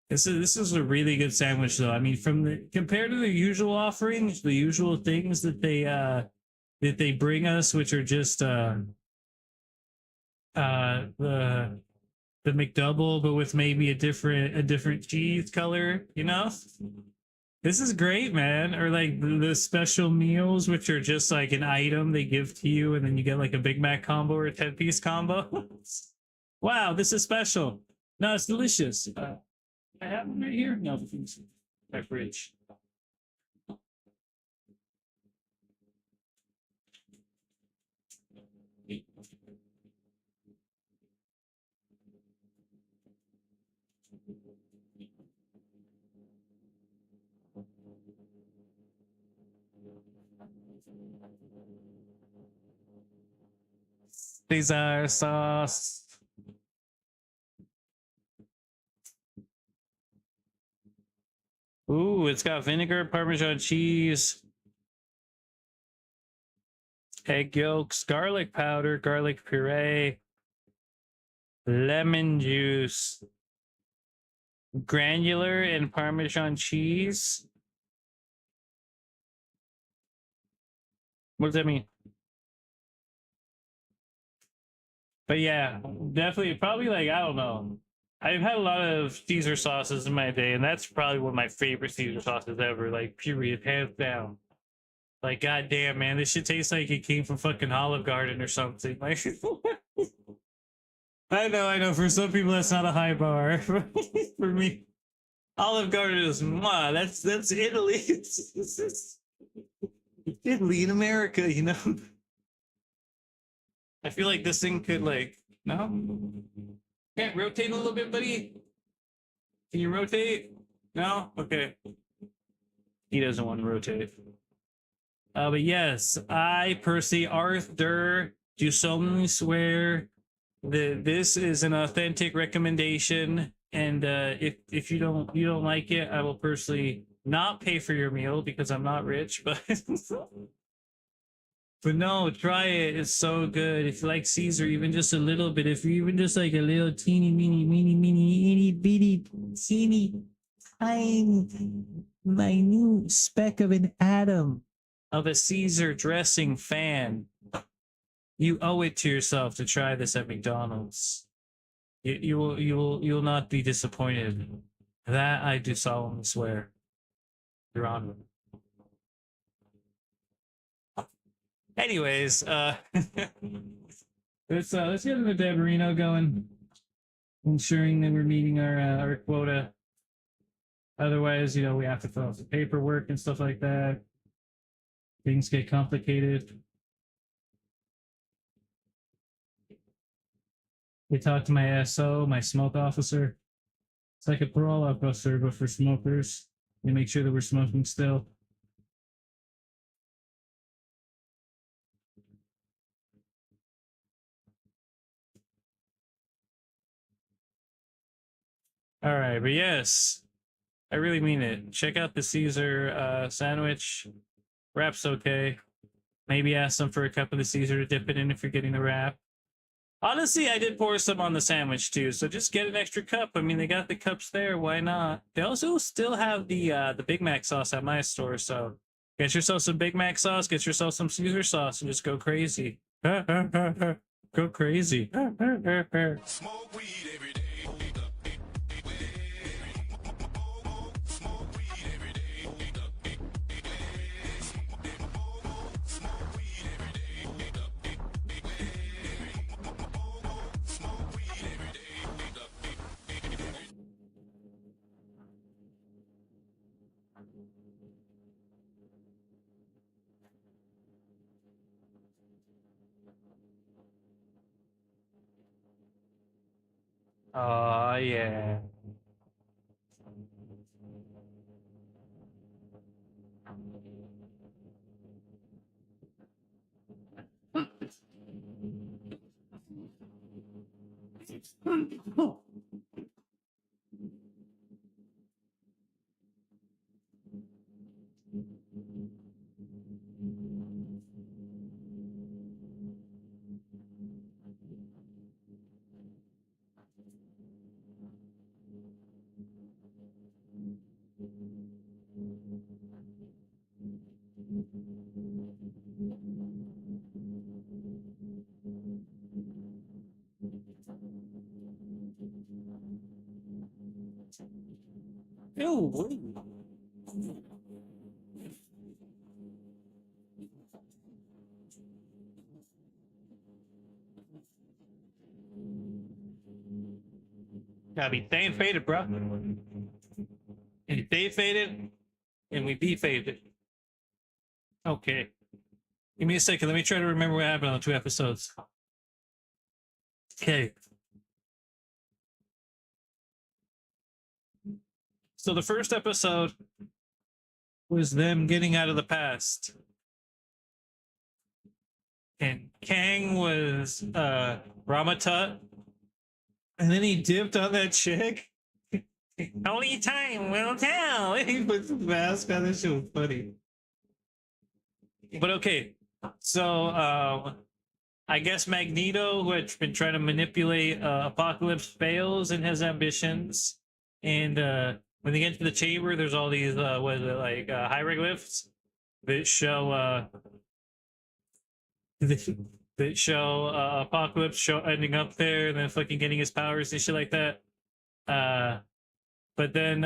This is a really good sandwich though. I mean, from the compared to the usual offerings, the usual things that they bring us, which are just the McDouble, but with maybe a different cheese color, you know? This is great, man. Or like the special meals, which are just like an item they give to you, and then you get like a Big Mac combo or a 10-piece combo. Wow, this is special. No, it's delicious. I have them right here. No, my fridge. Caesar sauce. Ooh, it's got vinegar, Parmesan cheese, egg yolks, garlic powder, garlic puree, lemon juice, granular and Parmesan cheese. What does that mean? But yeah, definitely, probably like, I don't know. I've had a lot of Caesar sauces in my day, and that's probably one of my favorite Caesar sauces ever. Like, period, hands down. Like, goddamn, man, this shit tastes like it came from fucking Olive Garden or something. Like, I know. For some people, that's not a high bar. For me, Olive Garden is that's Italy. It's Italy in America, you know. I feel like this thing could like no. Can't rotate a little bit, buddy. Can you rotate? No? Okay. He doesn't want to rotate. But yes, I personally, Arthur, do solemnly swear that this is an authentic recommendation. And if you don't like it, I will personally not pay for your meal because I'm not rich. But but no, try it. It's so good. If you like Caesar, even just a little bit, if you even just like a little teeny, itty bitty, teeny, tiny, minute speck of an atom of a Caesar dressing fan, you owe it to yourself to try this at McDonald's. You'll not be disappointed. That I do solemnly swear, Your Honor. Anyways, let's get the Deborino going, ensuring that we're meeting our quota. Otherwise, you know, we have to fill out the paperwork and stuff like that. Things get complicated. We talked to my SO, my smoke officer. It's like a parole officer, but for smokers. We make sure that we're smoking still. All right, but yes, I really mean it. Check out the Caesar sandwich. Wrap's okay. Maybe ask them for a cup of the Caesar to dip it in if you're getting the wrap. Honestly, I did pour some on the sandwich too, so just get an extra cup. I mean, they got the cups there. Why not? They also still have the Big Mac sauce at my store, so get yourself some Big Mac sauce, get yourself some Caesar sauce, and just go crazy. Go crazy. Smoke weed every day. Oh yeah. Ew. Gotta be staying faded, bro. And stay faded, and we be faded. Okay. Give me a second. Let me try to remember what happened on the 2 episodes. Okay. So the first episode was them getting out of the past. And Kang was Ramatut. And then he dipped on that chick. Only time will tell. He puts the mask on. That shit was funny. But okay. So I guess Magneto, who had been trying to manipulate Apocalypse, fails in his ambitions. And when they get to the chamber, there's all these what is it, like hieroglyphs that show that show Apocalypse show ending up there and then fucking getting his powers and shit like that. But then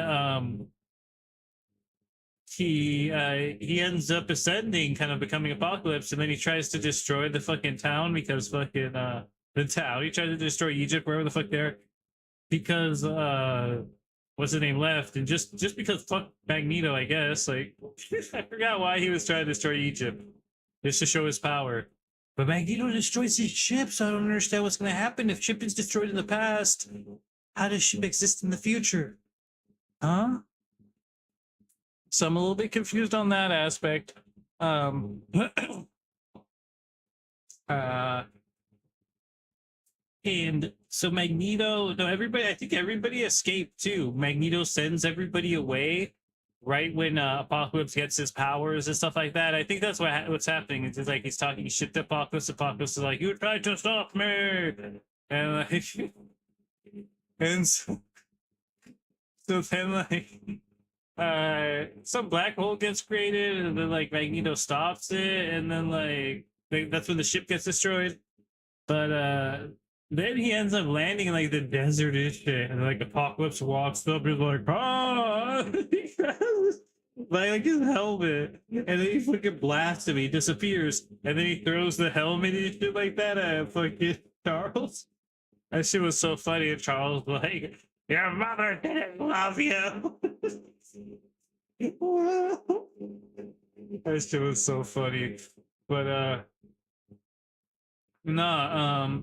he ends up ascending, kind of becoming Apocalypse, and then he tries to destroy the fucking town because fucking the town. He tried to destroy Egypt, wherever the fuck they're, because what's his name left, and just because fuck Magneto, I guess. Like I forgot why he was trying to destroy Egypt, just to show his power. But Magneto destroys his ship, so I don't understand what's going to happen if ship is destroyed in the past. How does ship exist in the future? Huh? So I'm a little bit confused on that aspect. And so Magneto, no, everybody, I think everybody escaped too. Magneto sends everybody away right when Apocalypse gets his powers and stuff like that. I think that's what's happening. It's just like he's talking shit to Apocalypse. Apocalypse is like, "You tried to stop me," and like, and so then like some black hole gets created, and then like Magneto stops it, and then like that's when the ship gets destroyed. But then he ends up landing in like the desert and shit, and like Apocalypse walks up and is like, "Ah!" like his helmet, and then he fucking blasts him. He disappears, and then he throws the helmet and shit like that at fucking Charles. That shit was so funny. And Charles was like, "Your mother didn't love you." That shit was so funny. But nah,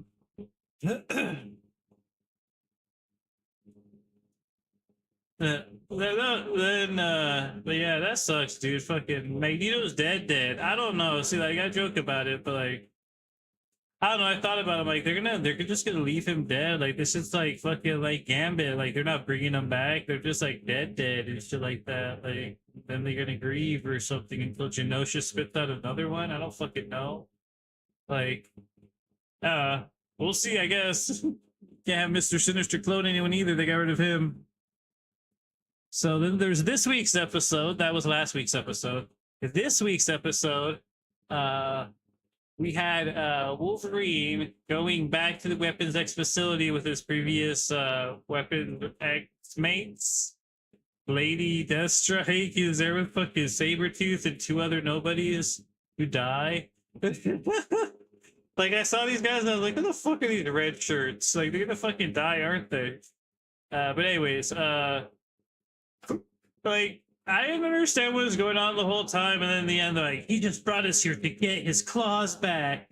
but yeah, that sucks, dude. Fucking Magneto's dead. I don't know. See, like I joke about it, but like I don't know. I thought about it. Like they're just gonna leave him dead. Like this is like fucking like Gambit. Like they're not bringing him back. They're just like dead and shit like that. Like then they're gonna grieve or something until Genosha spits out another one. I don't fucking know. Like, we'll see. I guess can't have Mr. Sinister clone anyone either. They got rid of him. So then there's this week's episode. That was last week's episode. This week's episode, we had Wolverine going back to the Weapons X facility with his previous Weapon X mates. Lady Deathstrike is there with fucking Sabretooth and 2 other nobodies who die. Like I saw these guys and I was like, what the fuck are these red shirts? Like they're gonna fucking die, aren't they? But anyways, like I didn't understand what was going on the whole time, and then in the end, like he just brought us here to get his claws back.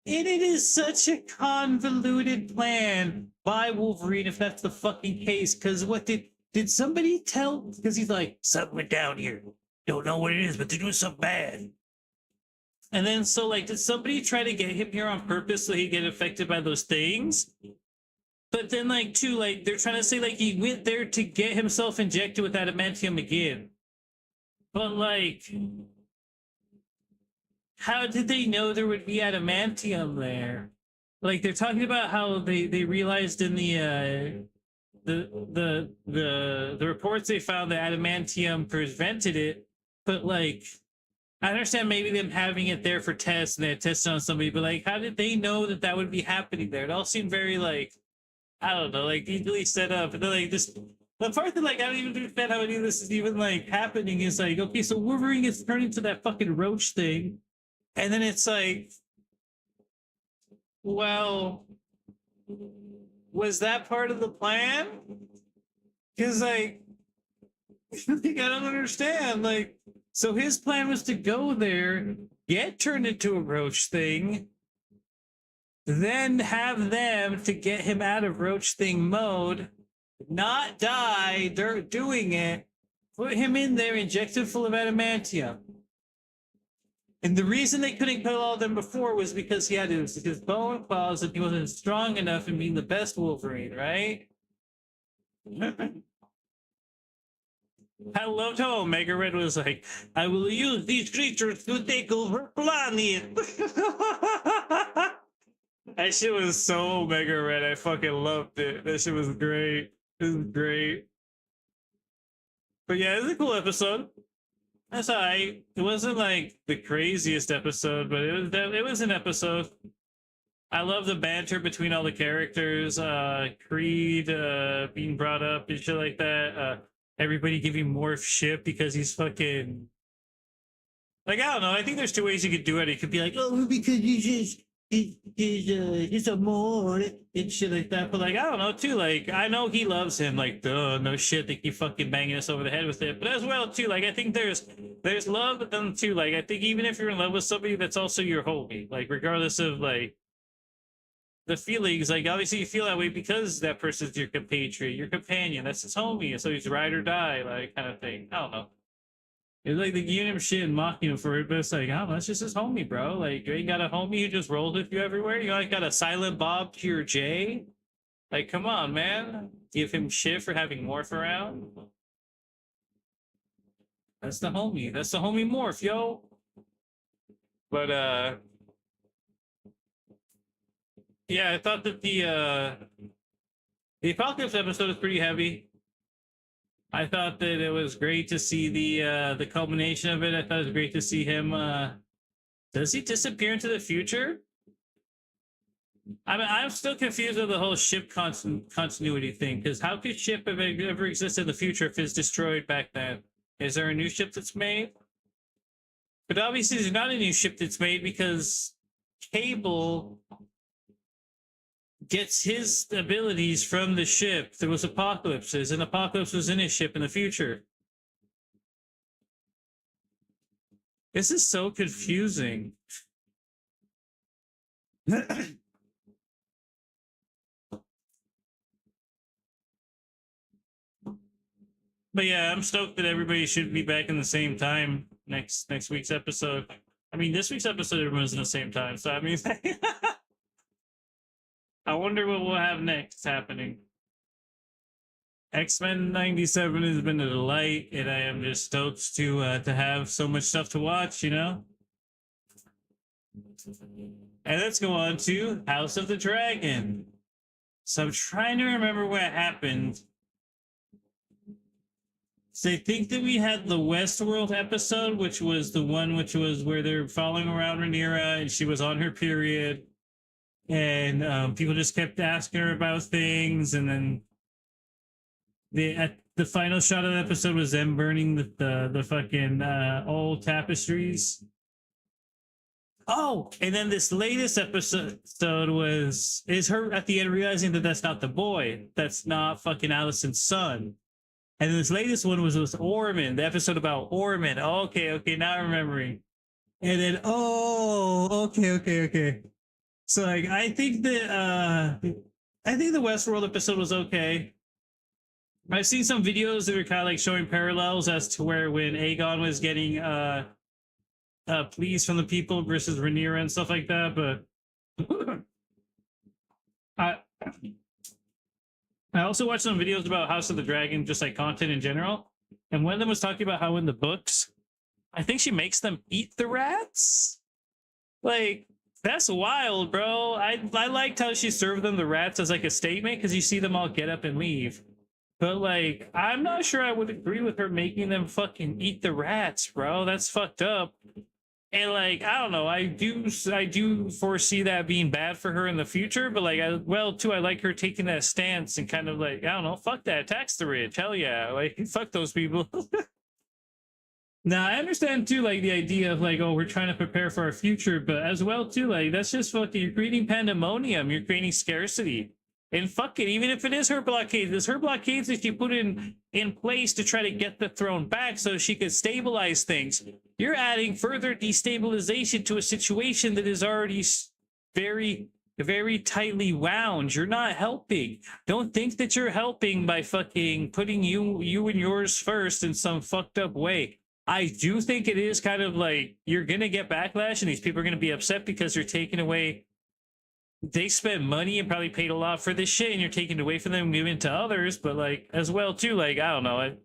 And it is such a convoluted plan by Wolverine if that's the fucking case. Because what did somebody tell? Because he's like, something went down here. Don't know what it is, but they're doing something bad. And then so like, did somebody try to get him here on purpose so he'd get affected by those things? But then like too, like they're trying to say like he went there to get himself injected with adamantium again. But like, how did they know there would be adamantium there? Like they're talking about how they realized in the reports they found that adamantium prevented it, but like I understand maybe them having it there for tests and they had tested on somebody, but like how did they know that that would be happening there? It all seemed very like I don't know, like easily set up. And then like this the part that like I don't even understand how any of this is even like happening is like okay, so Wolverine gets turned into that fucking roach thing, and then it's like, well, was that part of the plan? Because like, like I don't understand. Like, so his plan was to go there, get turned into a roach thing, then have them to get him out of roach thing mode, not die. They're doing it. Put him in there, inject him full of adamantium. And the reason they couldn't kill all of them before was because he had his bone claws and he wasn't strong enough in being the best Wolverine, right? I loved how Omega Red was like, I will use these creatures to take over planet. That shit was so Omega Red. I fucking loved it. That shit was great. It was great. But yeah, it was a cool episode. That's alright. It wasn't like the craziest episode, but it was an episode. I love the banter between all the characters. Creed being brought up and shit like that. Everybody giving Morph shit because he's fucking like I don't know. I think there's two ways you could do it. It could be like, oh, because he's a more and shit like that. But like I don't know too. Like I know he loves him. Like duh, no shit. They keep fucking banging us over the head with it. But as well too. Like I think there's love, but then too. Like I think even if you're in love with somebody, that's also your homie. Like regardless of like the feelings, like obviously you feel that way because that person's your compatriot, your companion. That's his homie. So he's ride or die, like kind of thing. I don't know. It's like they giving him shit and mocking him for it, but it's like, I don't know, it's just his homie, bro. Like you ain't got a homie who just rolls with you everywhere. You like got a silent Bob to your J. Like, come on, man. Give him shit for having Morph around. That's the homie. That's the homie Morph, yo. But yeah, I thought that the Apocalypse episode was pretty heavy. I thought that it was great to see the culmination of it. I thought it was great to see him. Does he disappear into the future? I mean, I'm still confused with the whole ship continuity thing. Because how could ship ever exist in the future if it's destroyed back then? Is there a new ship that's made? But obviously, there's not a new ship that's made because Cable gets his abilities from the ship. There was Apocalypses, and Apocalypse was in his ship in the future. This is so confusing. But yeah, I'm stoked that everybody should be back in the same time next week's episode. I mean, this week's episode everyone's in the same time, so I mean, I wonder what we'll have next happening. X-Men 97 has been a delight, and I am just stoked to have so much stuff to watch, you know. And let's go on to House of the Dragon. So I'm trying to remember what happened. So I think that we had the Westworld episode, which was the one which was where they're following around Rhaenyra and she was on her period. And people just kept asking her about things. And then the final shot of the episode was them burning the fucking old tapestries. Oh, and then this latest episode is her at the end realizing that that's not the boy. That's not fucking Allison's son. And this latest one was with Orman, the episode about Orman. Okay, now I'm remembering. And then, okay. So like I think that I think the Westworld episode was okay. I've seen some videos that are kind of like showing parallels as to where when Aegon was getting pleas from the people versus Rhaenyra and stuff like that, but I I also watched some videos about House of the Dragon, just like content in general, and one of them was talking about how in the books, I think she makes them eat the rats. Like that's wild, bro. I liked how she served them the rats as like a statement because you see them all get up and leave. But like, I'm not sure I would agree with her making them fucking eat the rats, bro. That's fucked up. And like, I don't know. I do foresee that being bad for her in the future. But like, I like her taking that stance and kind of like, I don't know, fuck that, tax the rich, hell yeah, like fuck those people. Now I understand too, like the idea of like, oh, we're trying to prepare for our future, but as well too, like that's just fucking, you're creating pandemonium, you're creating scarcity. And fuck it, even if it is her blockade, it's her blockades that she put in place to try to get the throne back so she could stabilize things. You're adding further destabilization to a situation that is already very, very tightly wound. You're not helping. Don't think that you're helping by fucking putting you and yours first in some fucked up way. I do think it is kind of like you're gonna get backlash, and these people are gonna be upset because you're taking away. They spent money and probably paid a lot for this shit, and you're taking it away from them and giving it to others. But like as well too, like I don't know,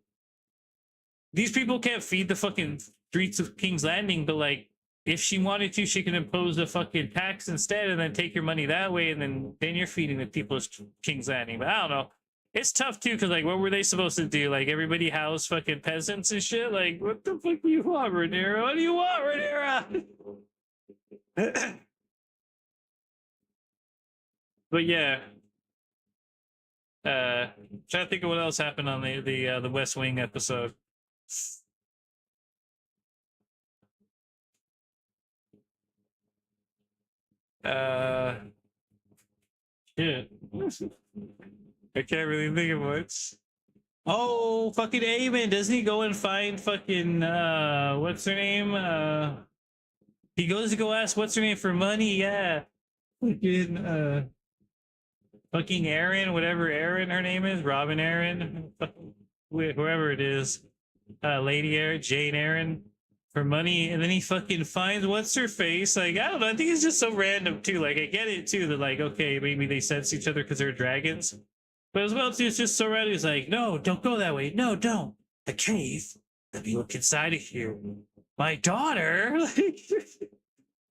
these people can't feed the fucking streets of King's Landing. But like if she wanted to, she can impose a fucking tax instead, and then take your money that way, and then you're feeding the people of King's Landing. But I don't know. It's tough too, because like what were they supposed to do? Like everybody house fucking peasants and shit? Like what the fuck do you want, Rhaenyra? What do you want, Rhaenyra? But yeah, trying to think of what else happened on the West Wing episode. Shit, I can't really think of much. Oh, fucking Aemon, doesn't he go and find fucking what's her name? He goes to go ask what's her name for money. Yeah, fucking Aaron, whatever Aaron her name is, Robin Aaron, whoever it is, Lady Aaron, Jane Aaron, for money, and then he fucking finds what's her face. Like I don't know, I think it's just so random too. Like I get it too that like okay, maybe they sense each other because they're dragons, but as well too, it's just so random. He's like, no, don't go that way. No, don't. The cave. Let me look inside of here. My daughter.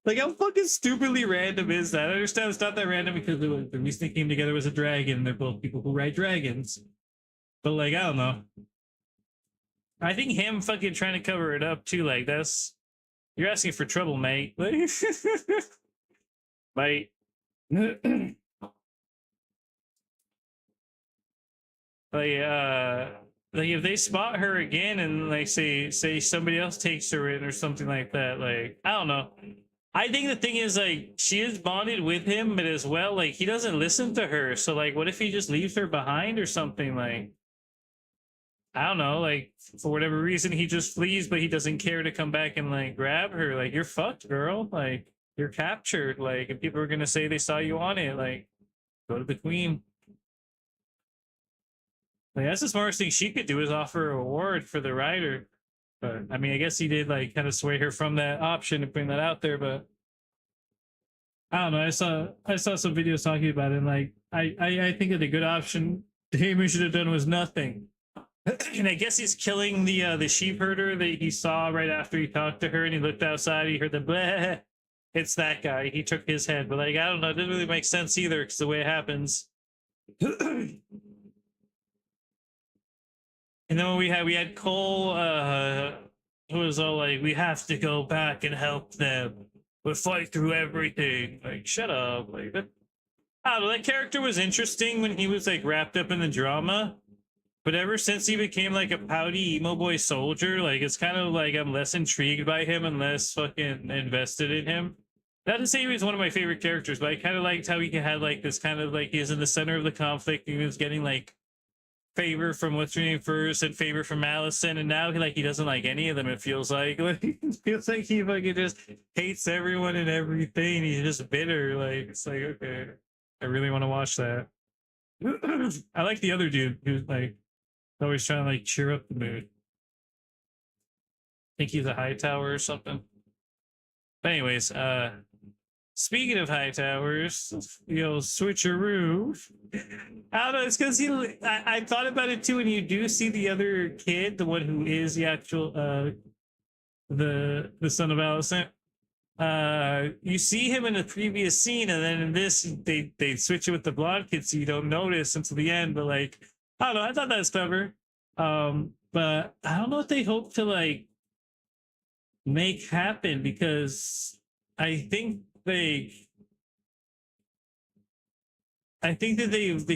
Like how fucking stupidly random is that? I understand it's not that random because the reason they came together was a dragon. They're both people who ride dragons. But like, I don't know. I think him fucking trying to cover it up too, like that's you're asking for trouble, mate. Mate. Like if they spot her again and like say somebody else takes her in or something like that, like I don't know. I think the thing is like she is bonded with him, but as well, like he doesn't listen to her. So like what if he just leaves her behind or something? Like I don't know, like for whatever reason he just flees, but he doesn't care to come back and like grab her. Like you're fucked, girl. Like you're captured. Like and people are gonna say they saw you on it. Like go to the queen. Like that's the smartest thing she could do is offer a reward for the rider. But I mean, I guess he did like kind of sway her from that option and bring that out there. But I don't know. I saw some videos talking about it. And like I think that a good option Damon should have done was nothing. And I guess he's killing the sheep herder that he saw right after he talked to her, and he looked outside. He heard the bleh. It's that guy. He took his head, but like I don't know. It didn't really make sense either because the way it happens. And then we had Cole, who was all like, "We have to go back and help them. We'll fight through everything." Like, shut up. Like that. I don't know. That character was interesting when he was like wrapped up in the drama, but ever since he became like a pouty emo boy soldier, like it's kind of like I'm less intrigued by him and less fucking invested in him. Not to say he was one of my favorite characters, but I kind of liked how he had like this kind of like he's in the center of the conflict. He was getting like favor from what's her name first and favor from Allison, and now he doesn't like any of them. It feels like it feels like he fucking just hates everyone and everything. He's just bitter. Like it's like, okay, I really want to watch that. I like the other dude who's like always trying to like cheer up the mood. I think he's a high tower or something. But anyways, speaking of high towers, switcheroo. I don't know. It's because I thought about it too, and you do see the other kid, the one who is the actual the son of Allison. You see him in the previous scene, and then in this they switch it with the blonde kid, so you don't notice until the end. But like, I don't know. I thought that was clever. But I don't know what they hope to like make happen, because I think that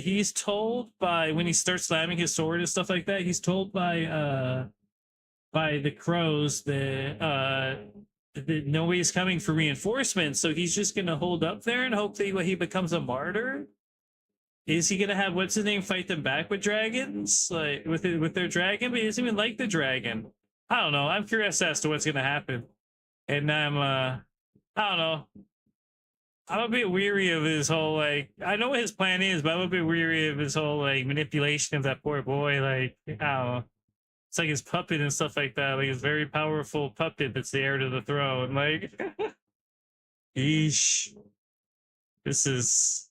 he's told by, when he starts slamming his sword and stuff like that, he's told by the crows that nobody's coming for reinforcements, so he's just gonna hold up there and hope that he becomes a martyr. Is he gonna have what's his name fight them back with dragons, like with their dragon? But he doesn't even like the dragon. I don't know. I'm curious as to what's gonna happen, and I don't know. I'm a bit weary of his whole, like, I know what his plan is, but I'm a bit weary of his whole like manipulation of that poor boy. Like, I don't know. It's like his puppet and stuff like that. Like his very powerful puppet that's the heir to the throne. Like, eesh. This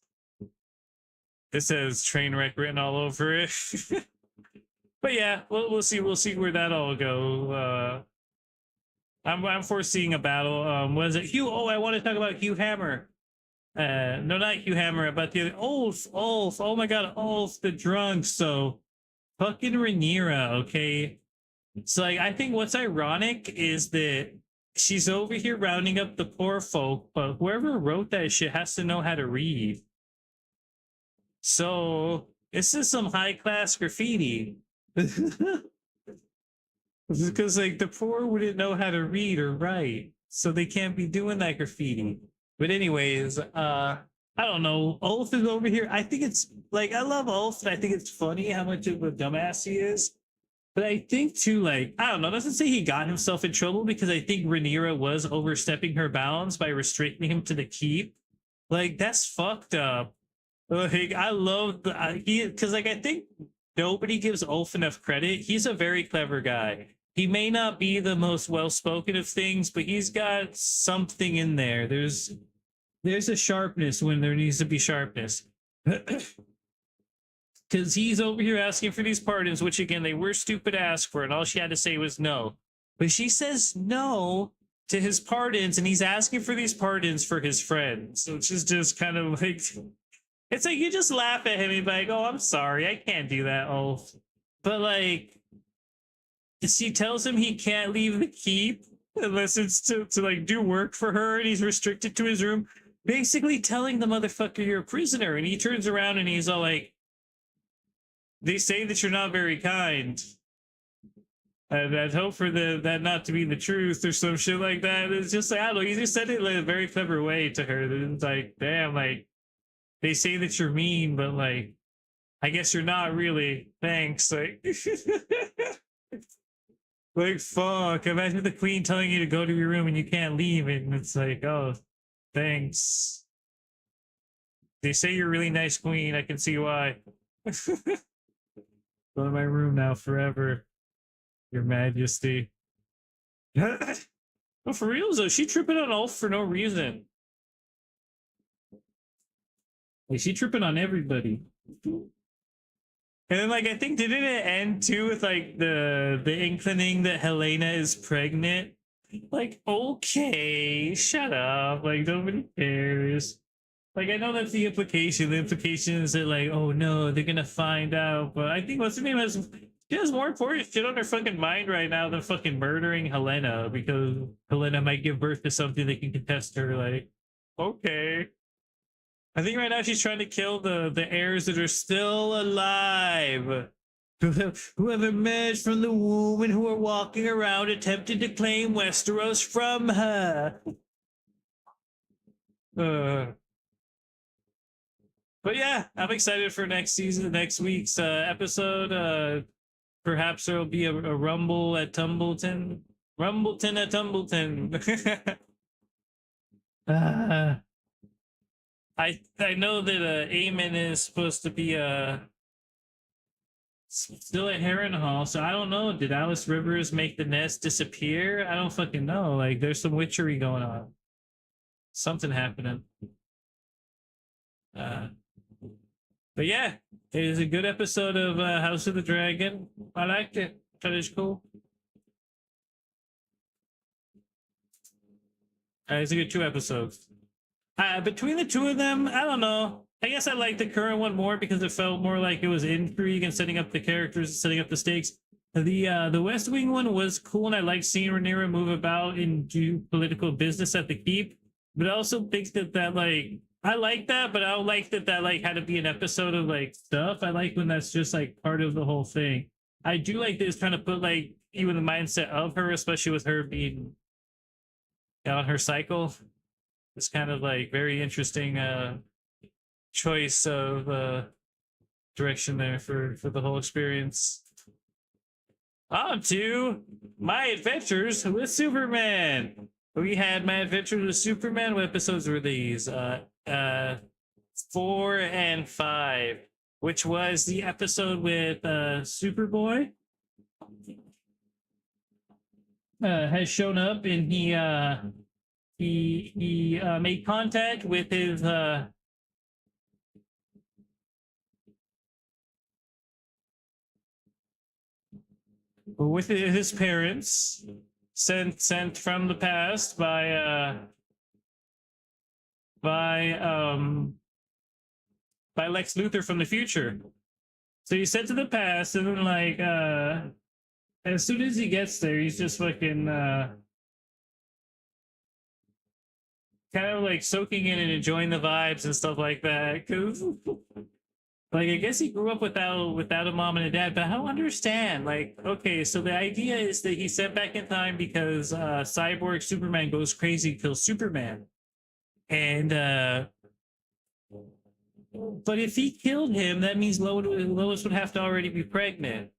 has train wreck written all over it. But yeah, we'll see where that all go. I'm foreseeing a battle. What is it? Hugh. Oh, I want to talk about Hugh Hammer. No, not Hugh Hammer. About the other Ulf. Oh my God, Ulf the drunk. So fucking Rhaenyra. Okay. So like, I think what's ironic is that she's over here rounding up the poor folk, but whoever wrote that shit has to know how to read. So this is some high class graffiti. Because like the poor wouldn't know how to read or write, so they can't be doing that graffiti. But anyways, I don't know. Ulf is over here. I think it's like, I love Ulf, and I think it's funny how much of a dumbass he is. But I think too, like, I don't know, doesn't say he got himself in trouble, because I think Rhaenyra was overstepping her bounds by restricting him to the keep. Like, that's fucked up. Like, I love because like, I think nobody gives Ulf enough credit. He's a very clever guy. He may not be the most well-spoken of things, but he's got something in there. There's a sharpness when there needs to be sharpness. Because he's over here asking for these pardons, which again, they were stupid to ask for, and all she had to say was no. But she says no to his pardons, and he's asking for these pardons for his friends, which is just kind of like, it's like you just laugh at him and be like, oh, I'm sorry, I can't do that, Ulf. But like, she tells him he can't leave the keep unless it's to like do work for her, and he's restricted to his room, basically telling the motherfucker you're a prisoner. And he turns around and he's all like, they say that you're not very kind. I'd hope for that not to be the truth, or some shit like that. It's just like, I don't know, he just said it in like a very clever way to her. It's like, damn, like, they say that you're mean, but like, I guess you're not really. Thanks. Like, like, fuck. Imagine the queen telling you to go to your room and you can't leave, and it's like, oh, thanks. They say you're a really nice queen. I can see why. Go to my room now forever, Your Majesty. But for real though, she tripping on Ulf for no reason. Like, she tripping on everybody. And then, like, I think, didn't it end too with like the inclining that Helena is pregnant? Like, okay, shut up. Like, nobody cares. Like, I know that's the implication. The implication is that, like, oh no, they're gonna find out. But I think what's her name she has more important shit on her fucking mind right now than fucking murdering Helena, because Helena might give birth to something that can contest her. Like, okay. I think right now she's trying to kill the heirs that are still alive, who have emerged from the womb and who are walking around attempting to claim Westeros from her. But yeah, I'm excited for next season, next week's episode. Perhaps there'll be a rumble at Tumbleton. Rumbleton at Tumbleton. uh, I know that Eamon is supposed to be still at Harrenhal, so I don't know. Did Alice Rivers make the nest disappear? I don't fucking know. Like, there's some witchery going on. Something happening. But yeah, it is a good episode of House of the Dragon. I liked it. That is cool. It's a good 2 episodes. Between the two of them, I don't know. I guess I like the current one more because it felt more like it was intrigue and setting up the characters and setting up the stakes. The West Wing one was cool, and I like seeing Rhaenyra move about and do political business at the keep. But I also think that like I like that, but I don't like that like had to be an episode of like stuff. I like when that's just like part of the whole thing. I do like this trying to put like you in the mindset of her, especially with her being on her cycle. It's kind of like very interesting choice of direction there for the whole experience. On to My Adventures with Superman. We had My Adventures with Superman. What episodes were these? 4 and 5, which was the episode with Superboy. Has shown up, and he made contact with his parents, sent from the past by Lex Luthor from the future. So he's sent to the past, and then like as soon as he gets there, he's just fucking kind of like soaking in and enjoying the vibes and stuff like that. Cause like I guess he grew up without a mom and a dad, but I don't understand. Like, okay, so the idea is that he's sent back in time because Cyborg Superman goes crazy, kills Superman. And but if he killed him, that means Lois would have to already be pregnant.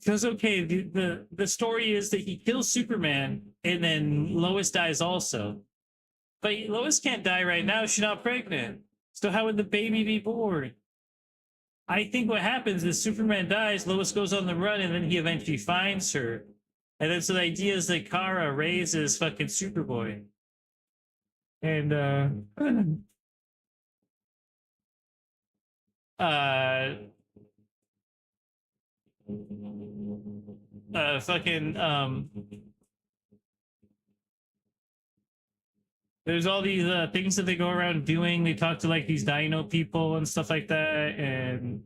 Because okay, the story is that he kills Superman and then Lois dies also. But Lois can't die right now, she's not pregnant. So how would the baby be born? I think what happens is Superman dies, Lois goes on the run, and then he eventually finds her. And then so the idea is that Kara raises fucking Superboy. And fucking there's all these things that they go around doing. They talk to like these dino people and stuff like that, and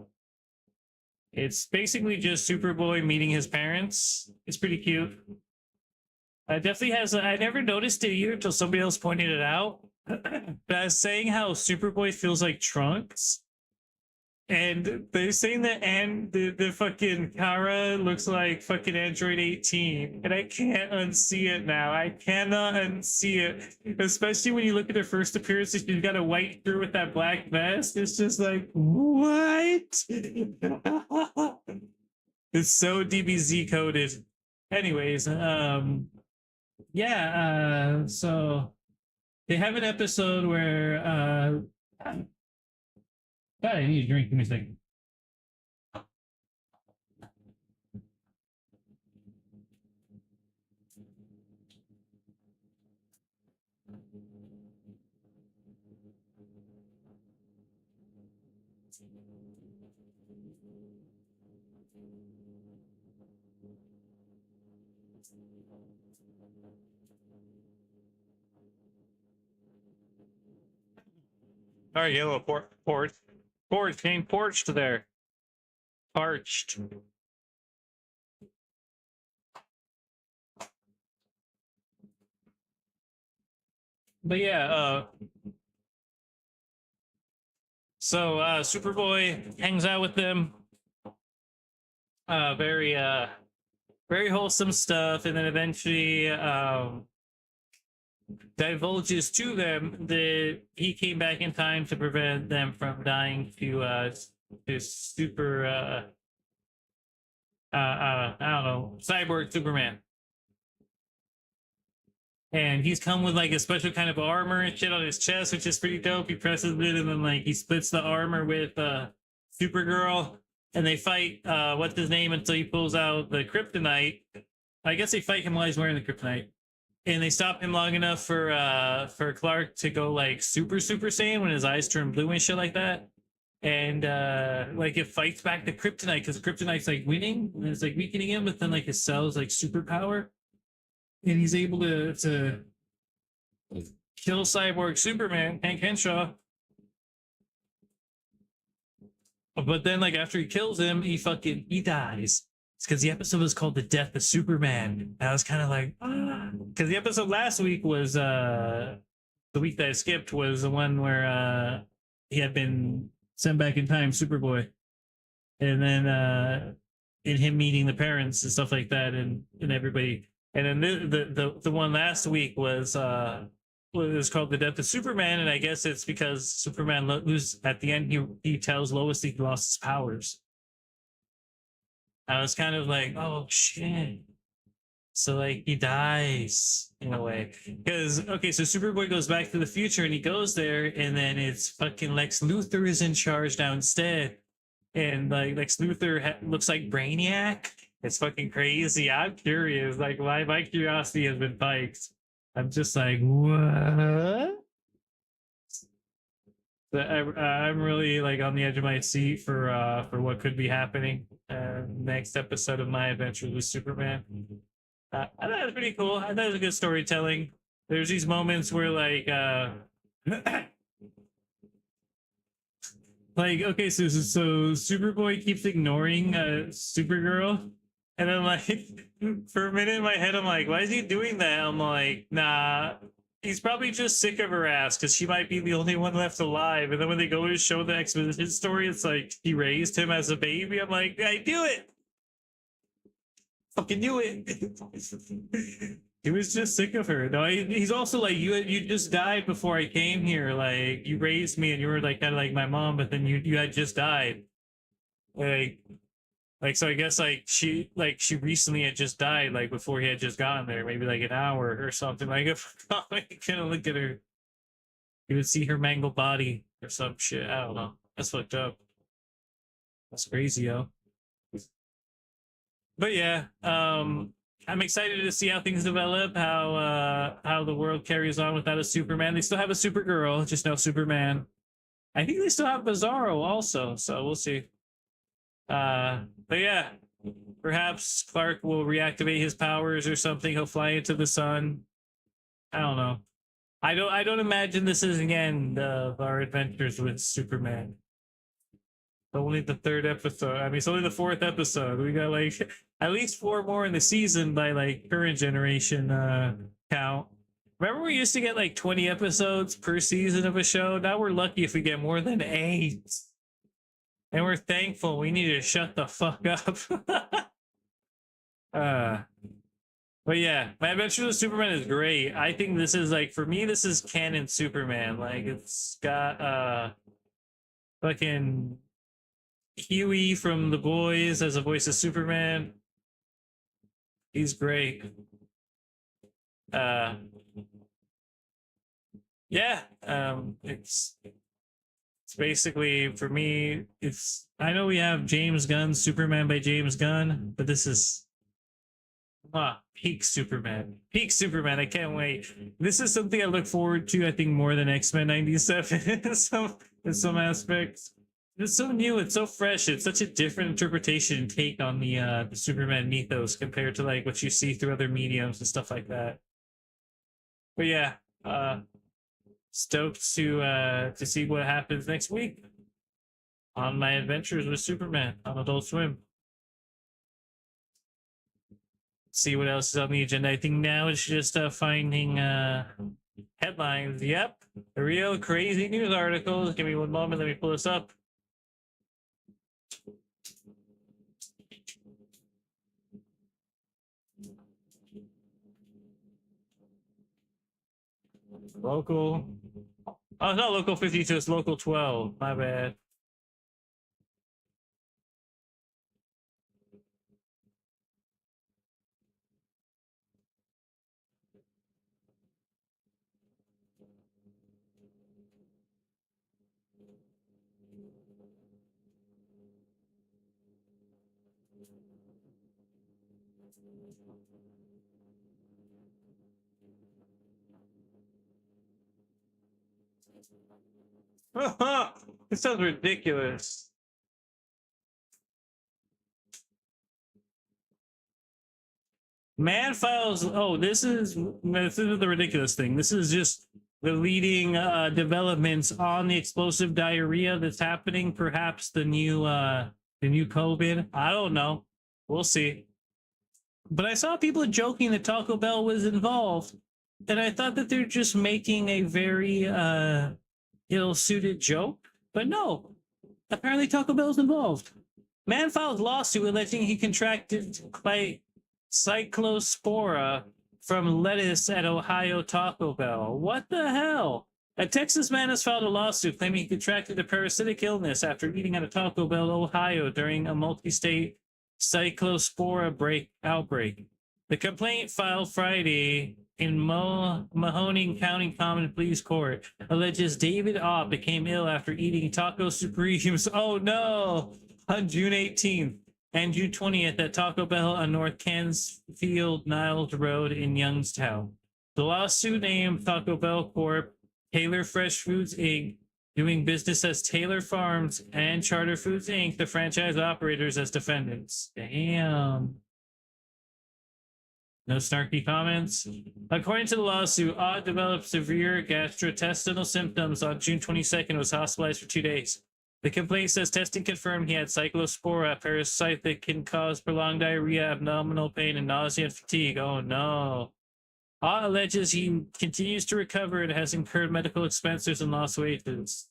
it's basically just Superboy meeting his parents. It's pretty cute. Definitely has. I never noticed it either until somebody else pointed it out. But I was saying how Superboy feels like Trunks, and they're saying that the fucking Kara looks like fucking Android 18, and I can't unsee it now. I cannot unsee it, especially when you look at her first appearance. She's got a white shirt with that black vest. It's just like what? It's so DBZ coded. Anyways, yeah. So they have an episode where God, I need a drink. Give me a second. All right, yellow porch came porched there. Parched. But yeah, so Superboy hangs out with them. Very wholesome stuff, and then eventually divulges to them that he came back in time to prevent them from dying to super I don't know, cyborg Superman. And he's come with like a special kind of armor and shit on his chest, which is pretty dope. He presses it and then like he splits the armor with Supergirl, and they fight what's his name until he pulls out the kryptonite. I guess they fight him while he's wearing the kryptonite, and they stop him long enough for Clark to go like super saiyan when his eyes turn blue and shit like that. And like it fights back the kryptonite because kryptonite's like winning and it's like weakening him, but then like his cells like superpower, and he's able to kill Cyborg Superman, Hank Henshaw. But then, like after he kills him, he dies. It's because the episode was called "The Death of Superman." And I was kind of like, because the episode last week was the week that I skipped was the one where he had been sent back in time, Superboy, and then in him meeting the parents and stuff like that, and everybody. And then the one last week was called "The Death of Superman," and I guess it's because Superman loses at the end. He tells Lois he lost his powers. I was kind of like, oh shit. So like he dies in a way because okay, so Superboy goes back to the future and he goes there, and then it's fucking Lex Luthor is in charge now instead, and like Lex Luthor looks like Brainiac. It's fucking crazy. I'm curious. Like, my curiosity has been piked. I'm just like, what? I'm really like on the edge of my seat for what could be happening. Next episode of My Adventures with Superman. I thought it was pretty cool. I thought it was a good storytelling. There's these moments where like like okay, so Superboy keeps ignoring Supergirl. And then, like, for a minute in my head, I'm like, why is he doing that? I'm like, nah, he's probably just sick of her ass because she might be the only one left alive. And then when they go to show the exposition story, it's like he raised him as a baby. I'm like, I knew it. Fucking knew it. He was just sick of her. No, he's also like, you just died before I came here. Like, you raised me and you were like kind of like my mom, but then you had just died. Like so I guess like she recently had just died like before he had just gotten there, maybe like an hour or something. Like if you kind of look at her, you would see her mangled body or some shit. I don't know. That's fucked up. That's crazy, yo. But yeah, I'm excited to see how things develop, how the world carries on without a Superman. They still have a Supergirl, just no Superman. I think they still have Bizarro also, so we'll see. But yeah, perhaps Clark will reactivate his powers or something. He'll fly into the sun. I don't know. I don't imagine this is the end of our adventures with Superman. Only the third episode. I mean, it's only the fourth episode. We got like at least 4 more in the season by like current generation count. Remember we used to get like 20 episodes per season of a show? Now we're lucky if we get more than 8. And we're thankful. We need to shut the fuck up. But yeah, My Adventures with Superman is great. I think this is like, for me, this is canon Superman. Like, it's got fucking Huey from The Boys as a voice of Superman. He's great. Yeah, it's basically, for me, it's, I know we have James Gunn's Superman by James Gunn, but this is peak Superman. Peak Superman. I can't wait. This is something I look forward to, I think, more than X-Men 97 in some aspects. It's so new, it's so fresh, it's such a different interpretation and take on the Superman mythos compared to like what you see through other mediums and stuff like that. But yeah, stoked to see what happens next week on My Adventures with Superman on Adult Swim. See what else is on the agenda. I think now it's just finding headlines. Yep, the real crazy news articles. Give me one moment, let me pull this up. Local. Oh, it's not local 52, it's local 12. My bad. This sounds ridiculous. Man files. Oh, this isn't the ridiculous thing. This is just the leading developments on the explosive diarrhea that's happening. Perhaps the new COVID. I don't know. We'll see. But I saw people joking that Taco Bell was involved, and I thought that they're just making a very ill-suited joke. But no, apparently Taco Bell's involved. Man filed lawsuit alleging he contracted cyclospora from lettuce at Ohio Taco Bell. What the hell? A Texas man has filed a lawsuit claiming he contracted a parasitic illness after eating at a Taco Bell, Ohio during a multi-state cyclospora outbreak. The complaint filed Friday in Mahoning County Common Pleas Court alleges David Ott became ill after eating Taco Supremes. Oh no! On June 18th and June 20th at Taco Bell on North Cansfield Niles Road in Youngstown. The lawsuit named Taco Bell Corp., Taylor Fresh Foods Inc., doing business as Taylor Farms, and Charter Foods Inc., the franchise operators, as defendants. Damn. No snarky comments? According to the lawsuit, Ott developed severe gastrointestinal symptoms on June 22nd and was hospitalized for 2 days. The complaint says testing confirmed he had cyclospora, a parasite that can cause prolonged diarrhea, abdominal pain, and nausea and fatigue. Oh no. Ott alleges he continues to recover and has incurred medical expenses and lost wages.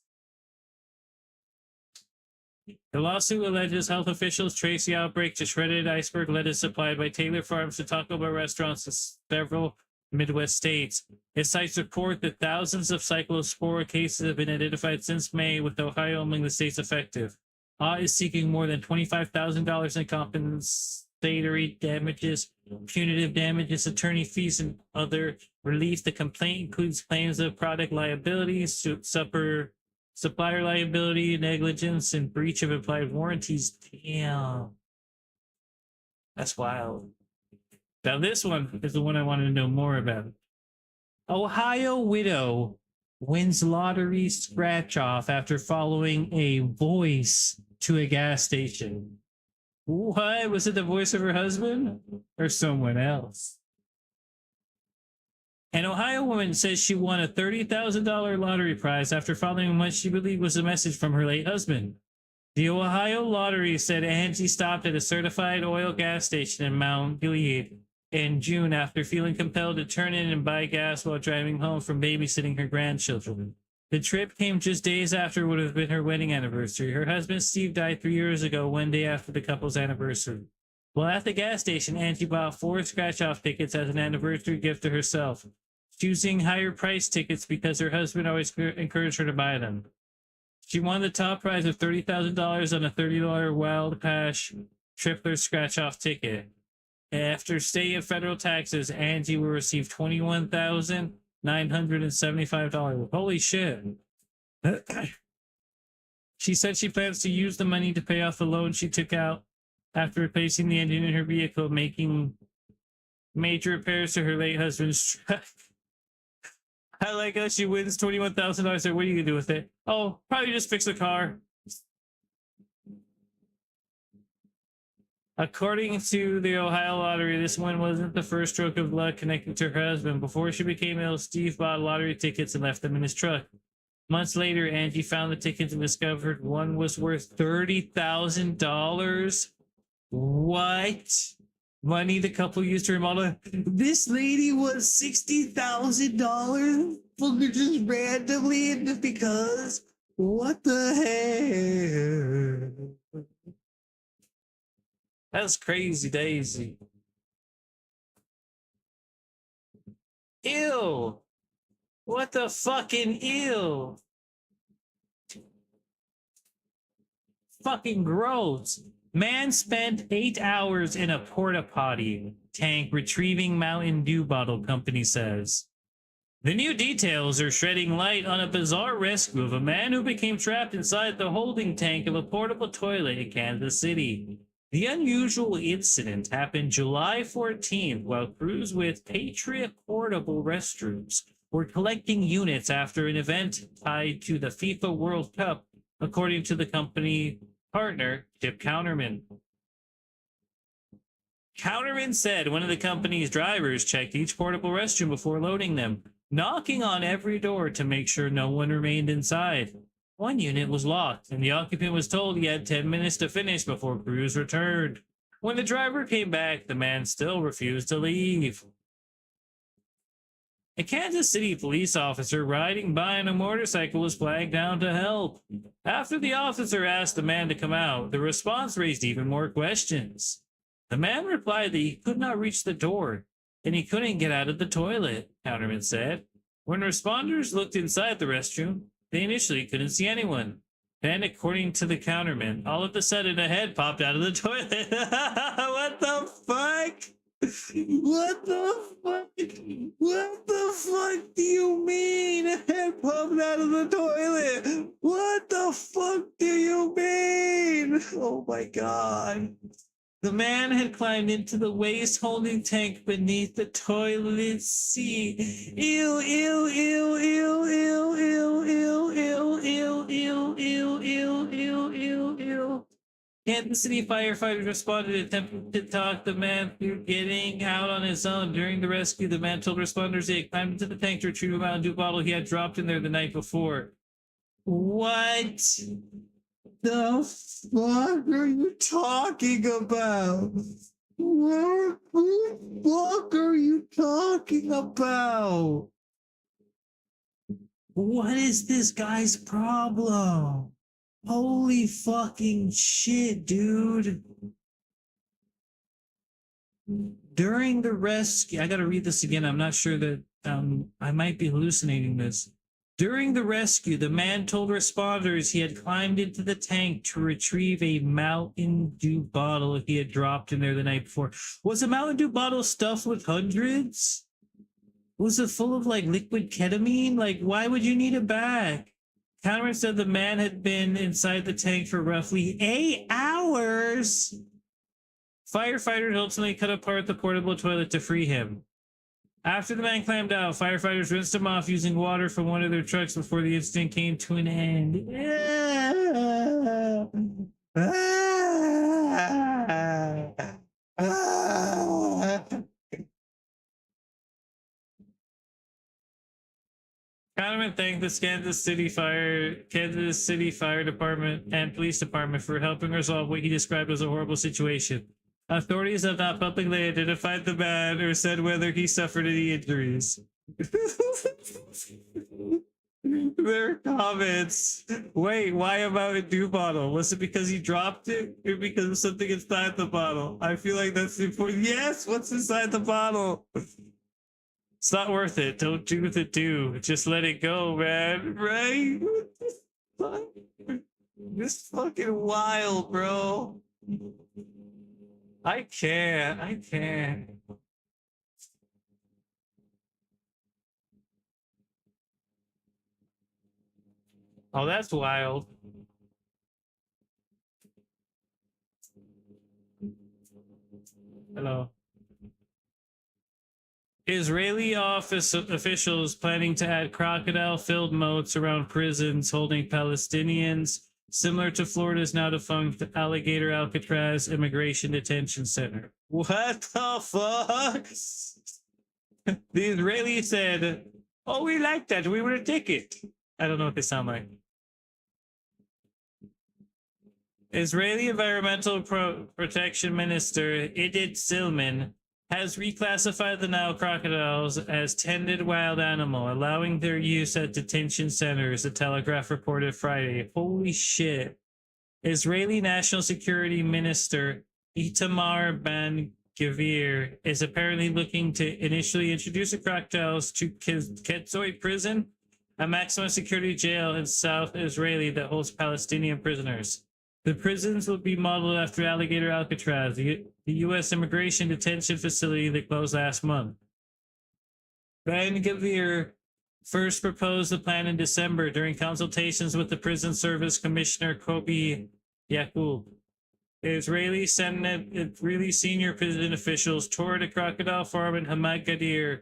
The lawsuit alleges health officials traced the outbreak to shredded iceberg lettuce supplied by Taylor Farms to Taco Bell restaurants in several Midwest states. It cites report that thousands of cyclospora cases have been identified since May, with Ohio among the states affected. Ott is seeking more than $25,000 in compensatory damages, punitive damages, attorney fees, and other relief. The complaint includes claims of product liability, supplier liability, negligence, and breach of implied warranties. Damn. That's wild. Now, this one is the one I wanted to know more about. Ohio widow wins lottery scratch off after following a voice to a gas station. What? Was it the voice of her husband or someone else? An Ohio woman says she won a $30,000 lottery prize after following what she believed was a message from her late husband. The Ohio Lottery said Angie stopped at a certified oil gas station in Mount Gilead in June after feeling compelled to turn in and buy gas while driving home from babysitting her grandchildren. The trip came just days after what would have been her wedding anniversary. Her husband Steve died 3 years ago, one day after the couple's anniversary. While at the gas station, Angie bought 4 scratch-off tickets as an anniversary gift to herself, choosing higher price tickets because her husband always encouraged her to buy them. She won the top prize of $30,000 on a $30 Wild Cash Tripler scratch-off ticket. After state and federal taxes, Angie will receive $21,975. Holy shit. She said she plans to use the money to pay off the loan she took out after replacing the engine in her vehicle, making major repairs to her late husband's truck. I like how she wins $21,000. What are you going to do with it? Oh, probably just fix the car. According to the Ohio Lottery, this one wasn't the first stroke of luck connected to her husband. Before she became ill, Steve bought lottery tickets and left them in his truck. Months later, Angie found the tickets and discovered one was worth $30,000. What? Money the couple used to remodel. This lady was $60,000 for just randomly and just because. What the heck? That's crazy, Daisy. Ew. What the fucking ew? Fucking gross. Man spent 8 hours in a porta potty tank retrieving Mountain Dew bottle, company says. The new details are shedding light on a bizarre rescue of a man who became trapped inside the holding tank of a portable toilet in Kansas City. The unusual incident happened July 14th while crews with Patriot portable restrooms were collecting units after an event tied to the FIFA World Cup, according to the company partner, Chip Counterman. Counterman said one of the company's drivers checked each portable restroom before loading them, knocking on every door to make sure no one remained inside. One unit was locked, and the occupant was told he had 10 minutes to finish before crews returned. When the driver came back, the man still refused to leave. A Kansas City police officer riding by on a motorcycle was flagged down to help. After the officer asked the man to come out, the response raised even more questions. The man replied that he could not reach the door and he couldn't get out of the toilet, Counterman said. When responders looked inside the restroom, they initially couldn't see anyone. Then, according to the counterman, all of a sudden a head popped out of the toilet. What the fuck? What the fuck? What the fuck do you mean a head popped out of the toilet? What the fuck do you mean? Oh my god. The man had climbed into the waste holding tank beneath the toilet seat. Ew, ew, ew, ew, ew, ew, ew, ew, ew, ew, ew, ew, ew, ew, ew. Kansas City firefighters responded, attempting to talk the man through getting out on his own. During the rescue, the man told responders he had climbed into the tank to retrieve a Mountain Dew bottle he had dropped in there the night before. What the fuck are you talking about? What the fuck are you talking about? What is this guy's problem? Holy fucking shit, dude. During the rescue, I gotta read this again. I'm not sure that I might be hallucinating this. During the rescue, the man told responders he had climbed into the tank to retrieve a Mountain Dew bottle he had dropped in there the night before. Was a Mountain Dew bottle stuffed with hundreds? Was it full of like liquid ketamine? Like, why would you need it back? Counterman said the man had been inside the tank for roughly 8 hours. Firefighters ultimately cut apart the portable toilet to free him. After the man climbed out, firefighters rinsed him off using water from one of their trucks before the incident came to an end. Counterman thanked the Kansas City Fire Department and Police Department for helping resolve what he described as a horrible situation. Authorities have not publicly identified the man or said whether he suffered any injuries. Their comments. Wait, why a Mountain Dew bottle? Was it because he dropped it or because of something inside the bottle? I feel like that's important. Yes, what's inside the bottle? It's not worth it. Don't do the do. Just let it go, man. Right? What the fuck? This fucking wild, bro. I can't. Oh, that's wild. Hello. Israeli officials planning to add crocodile-filled moats around prisons holding Palestinians, similar to Florida's now defunct Alligator Alcatraz Immigration Detention Center. What the fuck? The Israelis said, "Oh, we like that. We will take it." I don't know what they sound like. Israeli Environmental Protection Minister Idit Silman has reclassified the Nile crocodiles as tended wild animal, allowing their use at detention centers, the Telegraph reported Friday. Holy shit. Israeli National Security Minister Itamar Gavir is apparently looking to initially introduce the crocodiles to Ketzoy prison, a maximum security jail in South Israeli that holds Palestinian prisoners. The prisons will be modeled after Alligator Alcatraz, the U.S. immigration detention facility that closed last month. Ben Gavir first proposed the plan in December during consultations with the Prison Service Commissioner Kobi Yakub. Israeli senior prison officials toured a crocodile farm in Hamad Gadir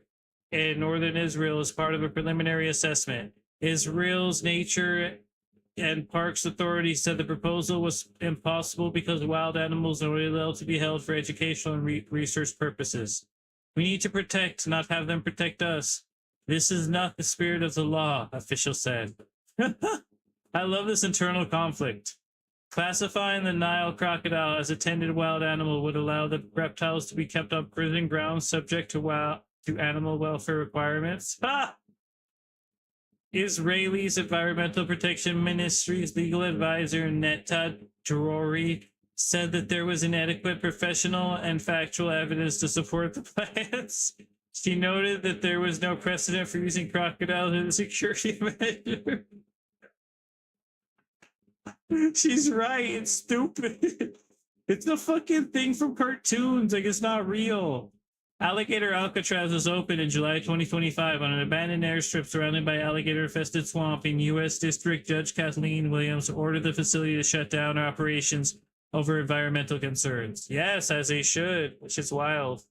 in northern Israel as part of a preliminary assessment. Israel's Nature and Parks Authority said the proposal was impossible because wild animals are only allowed to be held for educational and research purposes. We need to protect, not have them protect us. This is not the spirit of the law, officials said. I love this internal conflict. Classifying the Nile crocodile as a tended wild animal would allow the reptiles to be kept on prison grounds subject to animal welfare requirements. Ha! Israel's Environmental Protection Ministry's legal advisor, Netta Drori, said that there was inadequate professional and factual evidence to support the plans. She noted that there was no precedent for using crocodiles as a security measure. She's right. It's stupid. It's a fucking thing from cartoons. Like, it's not real. Alligator Alcatraz was opened in July 2025 on an abandoned airstrip surrounded by alligator-infested swamp. In U.S. District Judge Kathleen Williams ordered the facility to shut down operations over environmental concerns. Yes, as they should, which is wild.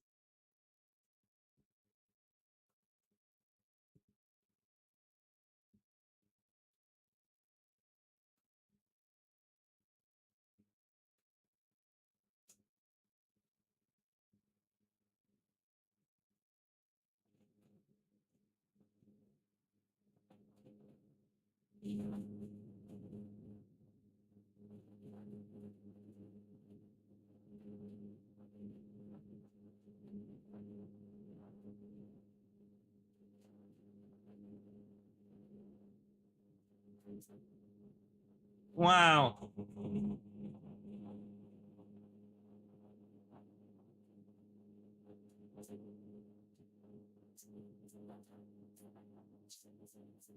Wow.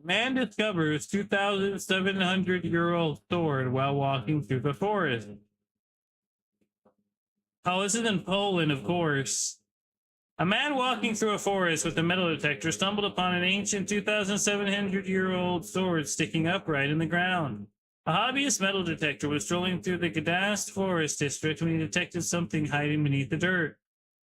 Man discovers 2,700-year-old sword while walking through the forest. Oh, this is in Poland, of course. A man walking through a forest with a metal detector stumbled upon an ancient 2,700-year-old sword sticking upright in the ground. A hobbyist metal detector was strolling through the Gdańsk forest district when he detected something hiding beneath the dirt.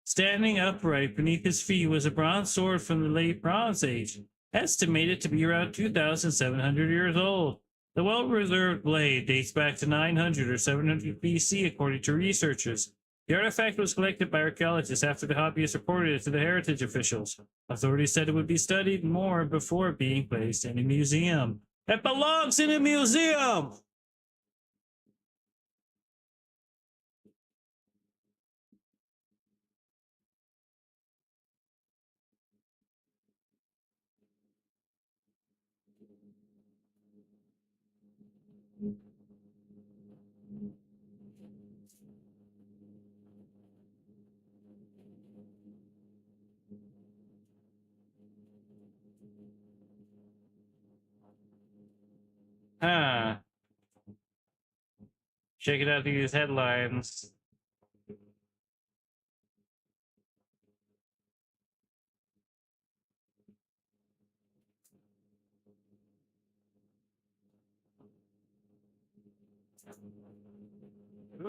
Standing upright beneath his feet was a bronze sword from the late Bronze Age, estimated to be around 2,700 years old. The well-preserved blade dates back to 900 or 700 BC, according to researchers. The artifact was collected by archaeologists after the hobbyist reported it to the heritage officials. Authorities said it would be studied more before being placed in a museum. It belongs in a museum! Huh. Check it out these headlines.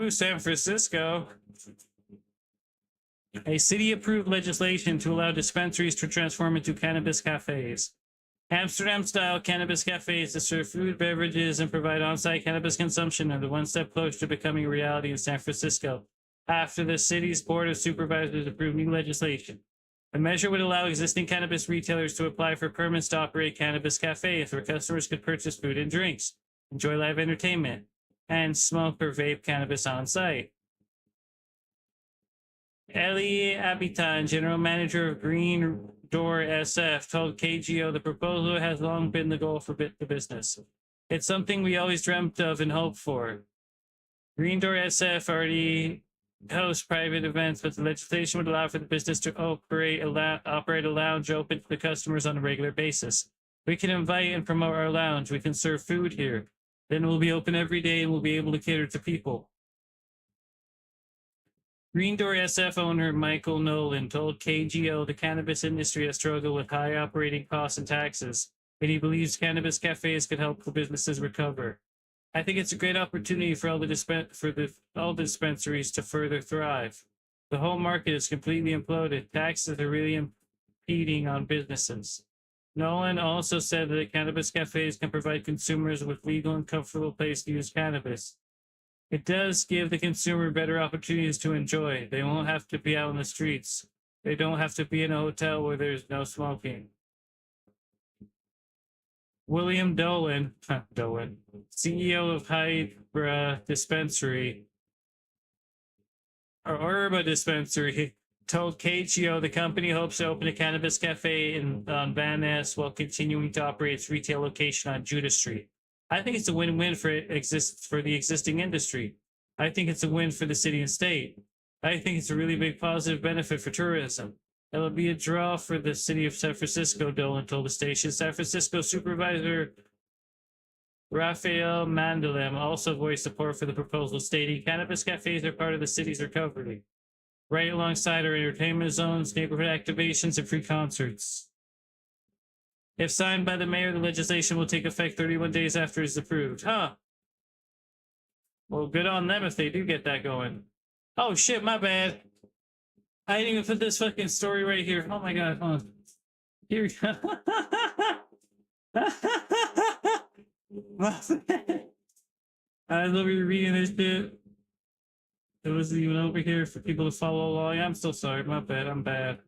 Ooh, San Francisco. A city-approved legislation to allow dispensaries to transform into cannabis cafes. Amsterdam-style cannabis cafes that serve food, beverages, and provide on-site cannabis consumption are the one step closer to becoming a reality in San Francisco, after the city's Board of Supervisors approved new legislation. The measure would allow existing cannabis retailers to apply for permits to operate cannabis cafes where customers could purchase food and drinks, enjoy live entertainment, and smoke or vape cannabis on-site. Elie Abitan, general manager of Green Door SF, told KGO the proposal has long been the goal for the business. It's something we always dreamt of and hoped for. Green Door SF already host private events, but the legislation would allow for the business to operate a lounge open to the customers on a regular basis. We can invite and promote our lounge. We can serve food here. Then we'll be open every day and we'll be able to cater to people. Green Door SF owner Michael Nolan told KGO the cannabis industry has struggled with high operating costs and taxes, and he believes cannabis cafes could help the businesses recover. I think it's a great opportunity for all the dispensaries to further thrive. The whole market is completely imploded. Taxes are really impeding on businesses. Nolan also said that cannabis cafes can provide consumers with legal and comfortable place to use cannabis. It does give the consumer better opportunities to enjoy. They won't have to be out in the streets. They don't have to be in a hotel where there's no smoking. William Dolan, CEO of Hydra Dispensary, or Herba Dispensary, told KGO the company hopes to open a cannabis cafe on Van Ness while continuing to operate its retail location on Judah Street. I think it's a win-win for the existing industry. I think it's a win for the city and state. I think it's a really big positive benefit for tourism. It'll be a draw for the city of San Francisco, Dolan told the station. San Francisco Supervisor Rafael Mandalem also voiced support for the proposal, stating cannabis cafes are part of the city's recovery, right alongside our entertainment zones, neighborhood activations, and free concerts. If signed by the mayor, the legislation will take effect 31 days after it's approved. Huh. Well, good on them if they do get that going. Oh shit, my bad. I didn't even put this fucking story right here. Oh my god, hold on. Here we go. My bad. I love you reading this shit. It wasn't even over here for people to follow along. I'm so sorry, my bad, I'm bad.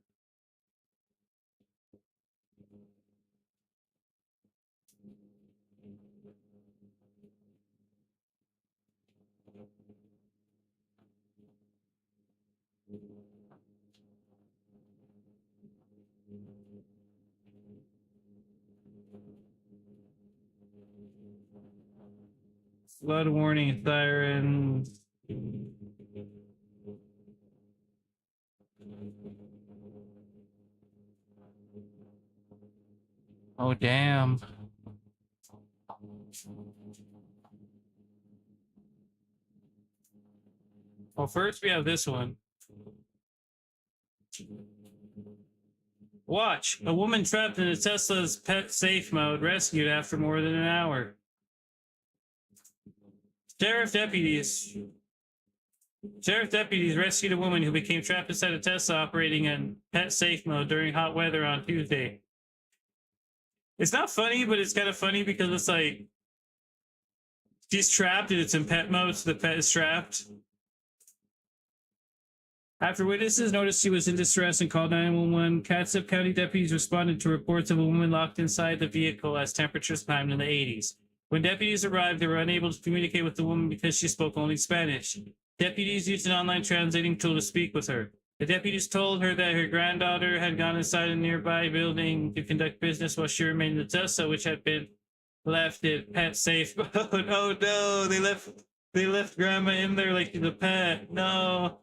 Flood warning sirens. Oh, damn. Well, first we have this one. Watch, a woman trapped in a Tesla's pet safe mode rescued after more than an hour. Sheriff deputies rescued a woman who became trapped inside a Tesla operating in pet safe mode during hot weather on Tuesday. It's not funny, but it's kind of funny because it's like she's trapped and it's in pet mode, so the pet is trapped. After witnesses noticed she was in distress and called 911, Kitsap County deputies responded to reports of a woman locked inside the vehicle as temperatures climbed in the 80s. When deputies arrived, they were unable to communicate with the woman because she spoke only Spanish. Deputies used an online translating tool to speak with her. The deputies told her that her granddaughter had gone inside a nearby building to conduct business while she remained in the Tesla, which had been left in pet safe mode. Oh no, they left grandma in there like the pet. No.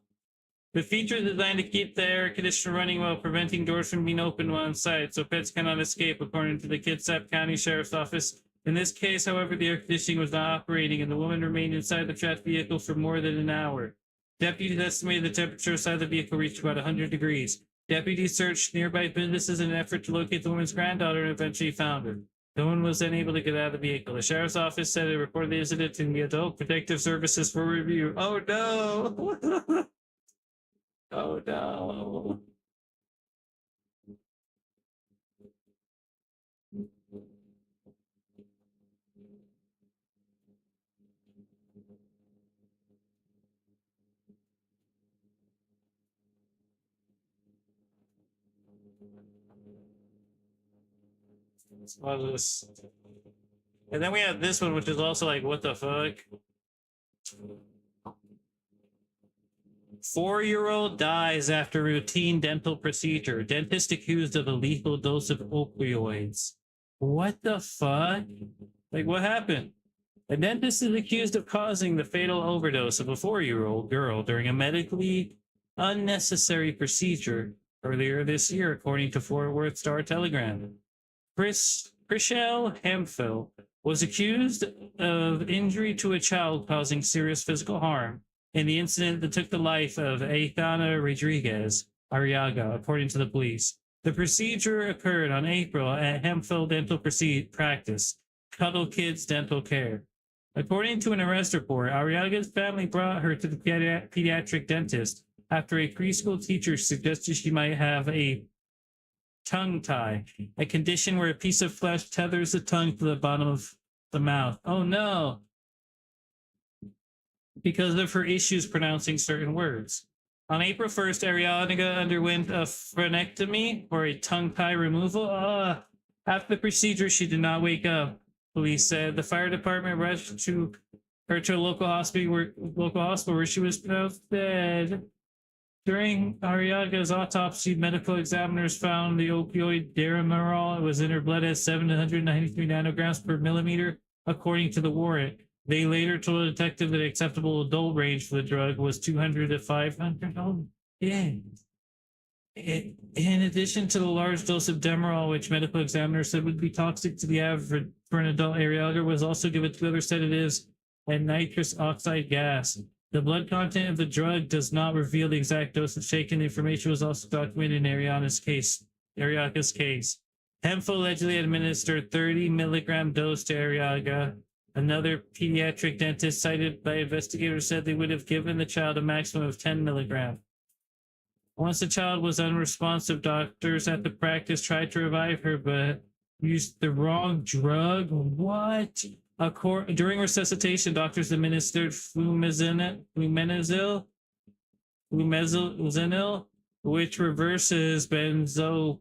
The feature is designed to keep the air conditioner running while preventing doors from being opened while inside, so pets cannot escape, according to the Kitsap County Sheriff's Office. In this case, however, the air conditioning was not operating, and the woman remained inside the trapped vehicle for more than an hour. Deputies estimated the temperature inside the vehicle reached about 100 degrees. Deputies searched nearby businesses in an effort to locate the woman's granddaughter and eventually found her. The woman was then able to get out of the vehicle. The sheriff's office said it reported the incident to the Adult Protective Services for review. Oh no! Oh no. And then we have this one, which is also like, what the fuck? 4-year-old dies after routine dental procedure. Dentist accused of a lethal dose of opioids. What the fuck? Like, what happened? A dentist is accused of causing the fatal overdose of a 4-year-old girl during a medically unnecessary procedure earlier this year, according to Fort Worth Star-Telegram. Chriselle Hemphill was accused of injury to a child causing serious physical harm in the incident that took the life of Aithana Rodriguez Arriaga, according to the police. The procedure occurred on April at Hemphill Dental Practice, Cuddle Kids Dental Care. According to an arrest report, Arriaga's family brought her to the pediatric dentist after a preschool teacher suggested she might have a tongue tie, a condition where a piece of flesh tethers the tongue to the bottom of the mouth. Oh no! Because of her issues pronouncing certain words. On April 1st, Arriaga underwent a frenectomy, or a tongue tie removal. After the procedure, she did not wake up, police said. The fire department rushed her to a local hospital where she was pronounced dead. During Arriaga's autopsy, medical examiners found the opioid Demerol was in her blood at 793 nanograms per millimeter, according to the warrant. They later told a detective that acceptable adult range for the drug was 200 to 500. Oh, yeah. In addition to the large dose of Demerol, which medical examiners said would be toxic to the average for an adult, Arriaga was also given 2 other sedatives and nitrous oxide gas. The blood content of the drug does not reveal the exact dosage taken. The information was also documented in Arriaga's case. Hemphill allegedly administered 30 milligram dose to Arriaga. Another pediatric dentist cited by investigators said they would have given the child a maximum of 10 milligram. Once the child was unresponsive, doctors at the practice tried to revive her, but used the wrong drug. What? During resuscitation, doctors administered flumazenil, which reverses benzopepines.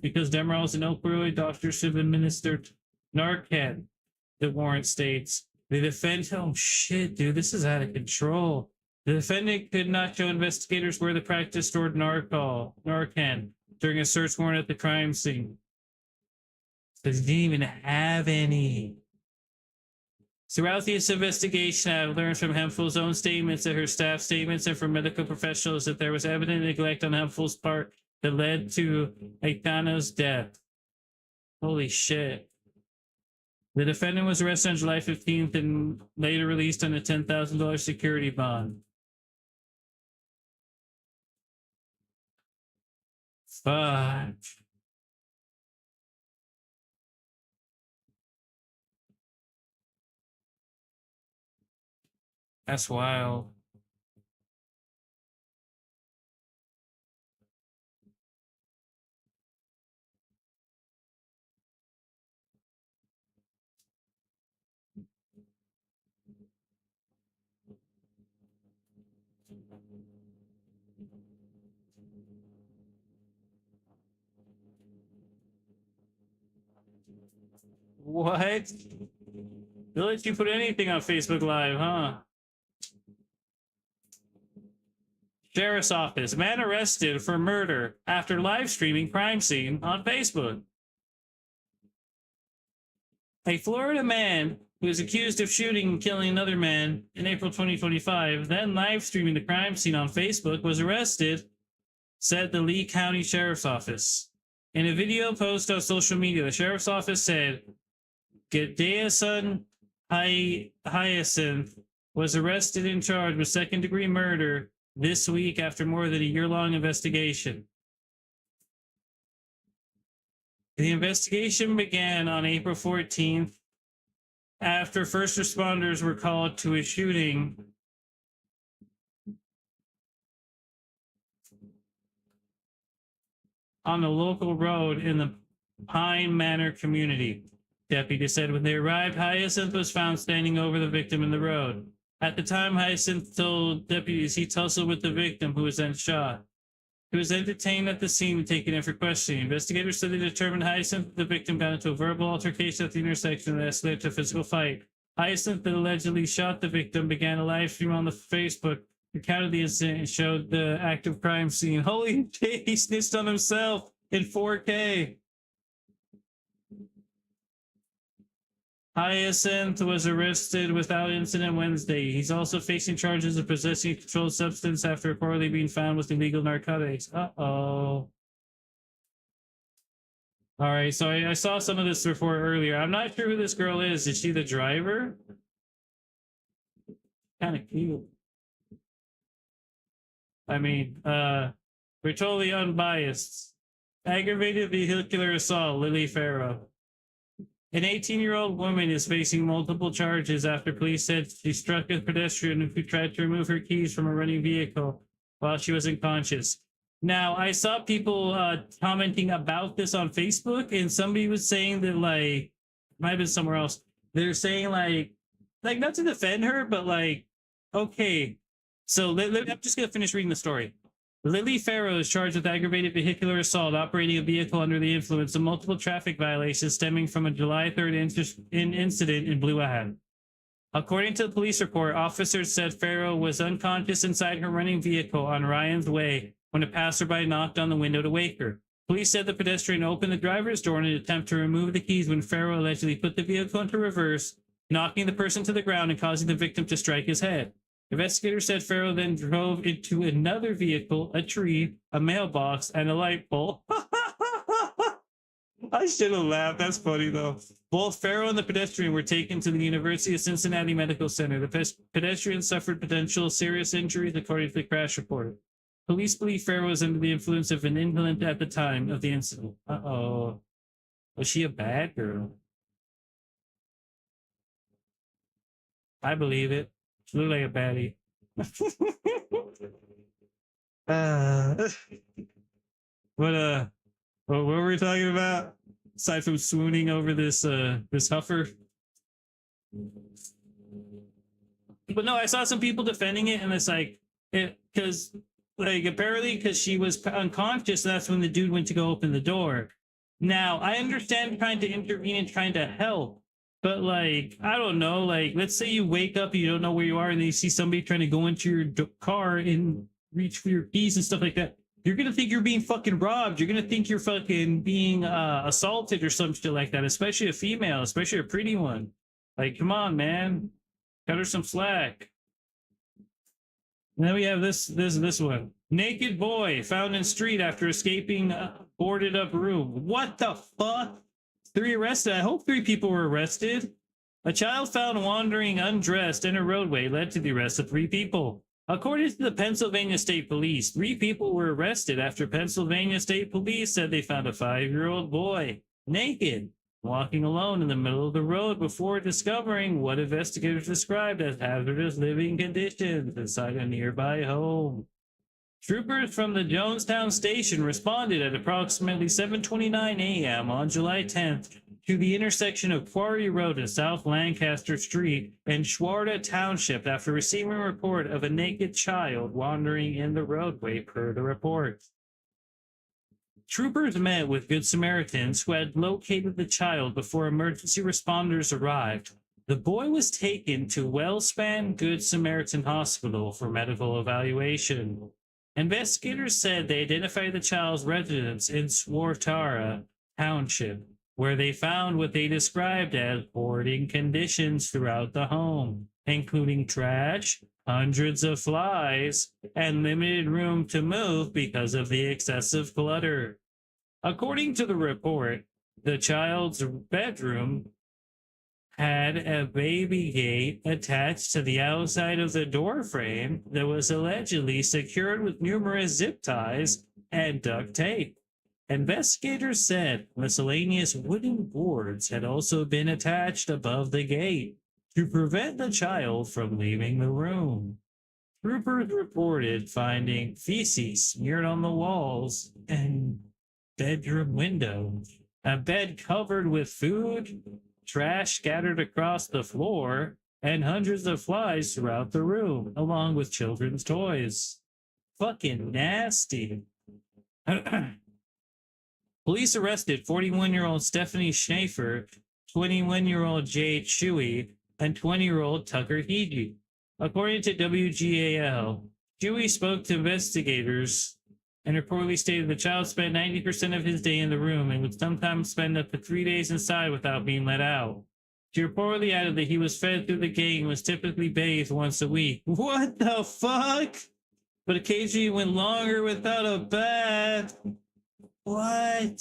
Because Demerol is an opioid, doctors should have administered Narcan, the warrant states. The defendant, oh shit, dude, this is out of control. The defendant could not show investigators where the practice stored Narcan during a search warrant at the crime scene. They didn't even have any. Throughout this investigation, I've learned from Hemphill's own statements and her staff statements and from medical professionals that there was evident neglect on Hemphill's part that led to Aithana's death. Holy shit. The defendant was arrested on July 15th and later released on a $10,000 security bond. Fuck. That's wild. What? They'll let you put anything on Facebook Live, huh? Sheriff's Office. Man arrested for murder after live streaming crime scene on Facebook. A Florida man who is accused of shooting and killing another man in April 2025, then live streaming the crime scene on Facebook, was arrested, said the Lee County Sheriff's Office. In a video post on social media, the Sheriff's Office said, Gedeason Hyacinth was arrested and charged with second-degree murder this week after more than a year-long investigation. The investigation began on April 14th after first responders were called to a shooting on the local road in the Pine Manor community. Deputy said when they arrived, Hyacinth was found standing over the victim in the road. At the time, Hyacinth told deputies he tussled with the victim, who was then shot. He was then detained at the scene and taken in for questioning. Investigators said they determined Hyacinth and the victim got into a verbal altercation at the intersection that escalated to a physical fight. Hyacinth, that allegedly shot the victim, began a live stream on the Facebook, recounted the incident, and showed the active crime scene. Holy shit, he snitched on himself in 4K. Hyacinth was arrested without incident Wednesday. He's also facing charges of possessing a controlled substance after reportedly being found with illegal narcotics. Uh-oh. All right, so I saw some of this report earlier. I'm not sure who this girl is. Is she the driver? Kind of cute. I mean, we're totally unbiased. Aggravated vehicular assault, Lily Farrow. An 18-year-old woman is facing multiple charges after police said she struck a pedestrian who tried to remove her keys from a running vehicle while she was unconscious. Now, I saw people commenting about this on Facebook, and somebody was saying that, like, might have been somewhere else. They're saying, like not to defend her, but, like, okay. So I'm just going to finish reading the story. Lily Farrow is charged with aggravated vehicular assault, operating a vehicle under the influence of multiple traffic violations stemming from a July 3rd incident in Blue Hat. According to the police report, officers said Farrow was unconscious inside her running vehicle on Ryan's Way when a passerby knocked on the window to wake her. Police said the pedestrian opened the driver's door in an attempt to remove the keys when Farrow allegedly put the vehicle into reverse, knocking the person to the ground and causing the victim to strike his head. Investigators said Farrow then drove into another vehicle, a tree, a mailbox, and a light pole. I should have laughed. That's funny, though. Both Farrow and the pedestrian were taken to the University of Cincinnati Medical Center. The pedestrian suffered potential serious injuries, according to the crash report. Police believe Farrow was under the influence of an inhalant at the time of the incident. Uh-oh. Was she a bad girl? I believe it. She looked like a baddie. What were we talking about? Aside from swooning over this huffer. But no, I saw some people defending it, and it's like because apparently because she was unconscious, that's when the dude went to go open the door. Now I understand trying to intervene and trying to help. But, like, I don't know, like, let's say you wake up, you don't know where you are, and then you see somebody trying to go into your car and reach for your keys and stuff like that. You're going to think you're being fucking robbed. You're going to think you're fucking being assaulted or some shit like that, especially a female, especially a pretty one. Like, come on, man. Cut her some slack. And then we have this one. Naked boy found in street after escaping boarded up room. What the fuck? 3 arrested. I hope 3 people were arrested. A child found wandering undressed in a roadway led to the arrest of 3 people. According to the Pennsylvania State Police, 3 people were arrested after Pennsylvania State Police said they found a 5-year-old boy naked, walking alone in the middle of the road before discovering what investigators described as hazardous living conditions inside a nearby home. Troopers from the Jonestown station responded at approximately 7:29 a.m. on July 10th to the intersection of Quarry Road and South Lancaster Street in Schwarta Township after receiving a report of a naked child wandering in the roadway per the report. Troopers met with Good Samaritans who had located the child before emergency responders arrived. The boy was taken to Wellspan Good Samaritan Hospital for medical evaluation. Investigators said they identified the child's residence in Swartara Township, where they found what they described as hoarding conditions throughout the home, including trash, hundreds of flies, and limited room to move because of the excessive clutter. According to the report, the child's bedroom had a baby gate attached to the outside of the door frame that was allegedly secured with numerous zip ties and duct tape. Investigators said miscellaneous wooden boards had also been attached above the gate to prevent the child from leaving the room. Troopers reported finding feces smeared on the walls and bedroom windows, a bed covered with food, trash scattered across the floor, and hundreds of flies throughout the room, along with children's toys. Fucking nasty. Police arrested 41-year-old Stephanie Schaefer, 21-year-old Jade Shuey, and 20-year-old Tucker Heege. According to WGAL, Shuey spoke to investigators and reportedly stated the child spent 90% of his day in the room and would sometimes spend up to 3 days inside without being let out. She reportedly added that he was fed through the gate and was typically bathed once a week. What the fuck? But occasionally went longer without a bath. What?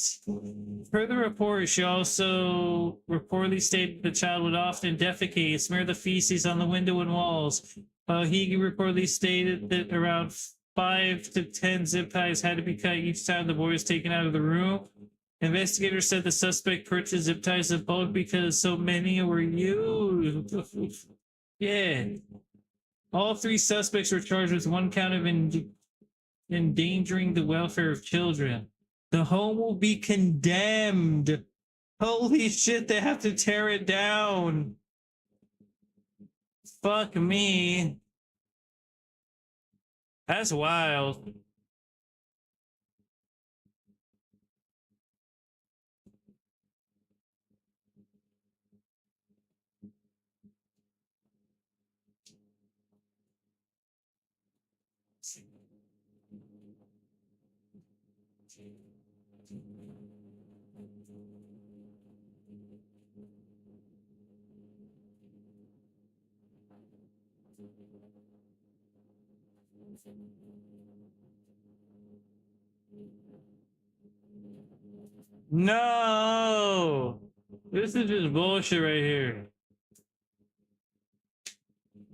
Per the report, she also reportedly stated the child would often defecate and smear the feces on the window and walls. He reportedly stated that around 5 to 10 zip ties had to be cut each time the boy was taken out of the room. Investigators said the suspect purchased zip ties in bulk because so many were used. Yeah. All three suspects were charged with one count of endangering the welfare of children. The home will be condemned. Holy shit, they have to tear it down. Fuck me. That's wild. No, this is just bullshit right here.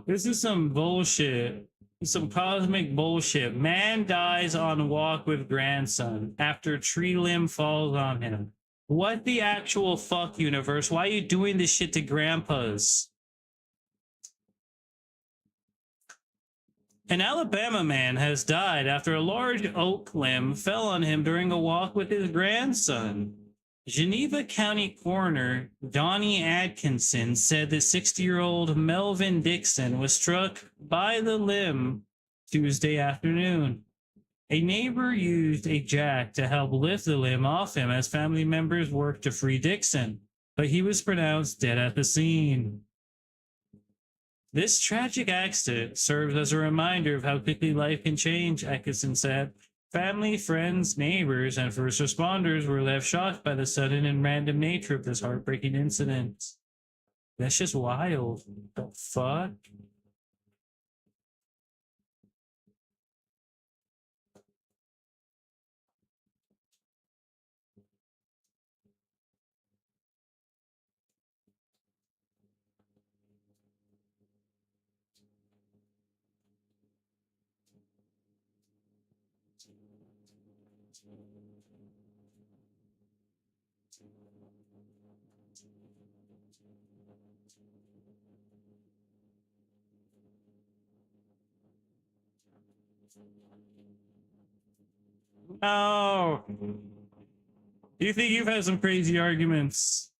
This is some bullshit. Some cosmic bullshit. Man dies on walk with grandson after tree limb falls on him. What the actual fuck, universe? Why are you doing this shit to grandpas? An Alabama man has died after a large oak limb fell on him during a walk with his grandson. Geneva County Coroner Donnie Atkinson said that 60-year-old Melvin Dixon was struck by the limb Tuesday afternoon. A neighbor used a jack to help lift the limb off him as family members worked to free Dixon, but he was pronounced dead at the scene. This tragic accident serves as a reminder of how quickly life can change, Atkinson said. Family, friends, neighbors, and first responders were left shocked by the sudden and random nature of this heartbreaking incident. That's just wild. The fuck? No. You think you've had some crazy arguments?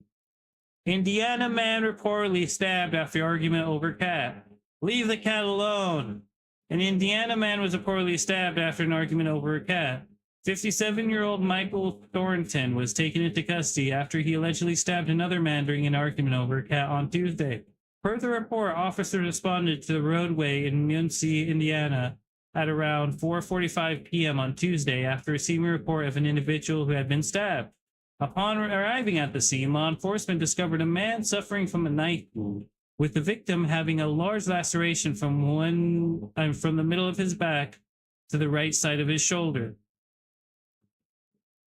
Indiana man reportedly stabbed after argument over cat. Leave the cat alone. An Indiana man was reportedly stabbed after an argument over a cat. 57-year-old Michael Thornton was taken into custody after he allegedly stabbed another man during an argument over a cat on Tuesday. Per the report, officers responded to the roadway in Muncie, Indiana, at around 4:45 p.m. on Tuesday after receiving a report of an individual who had been stabbed. Upon arriving at the scene, law enforcement discovered a man suffering from a knife wound, with the victim having a large laceration from the middle of his back to the right side of his shoulder.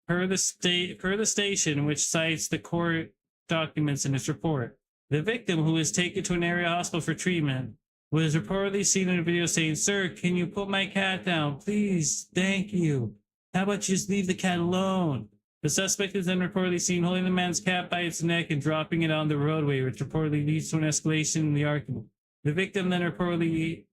Per the station, which cites the court documents in its report, the victim, who was taken to an area hospital for treatment, was reportedly seen in a video saying, "Sir, can you put my cat down? Please, thank you. How about you just leave the cat alone?" The suspect is then reportedly seen holding the man's cat by its neck and dropping it on the roadway, which reportedly leads to an escalation in the argument. The victim then reportedly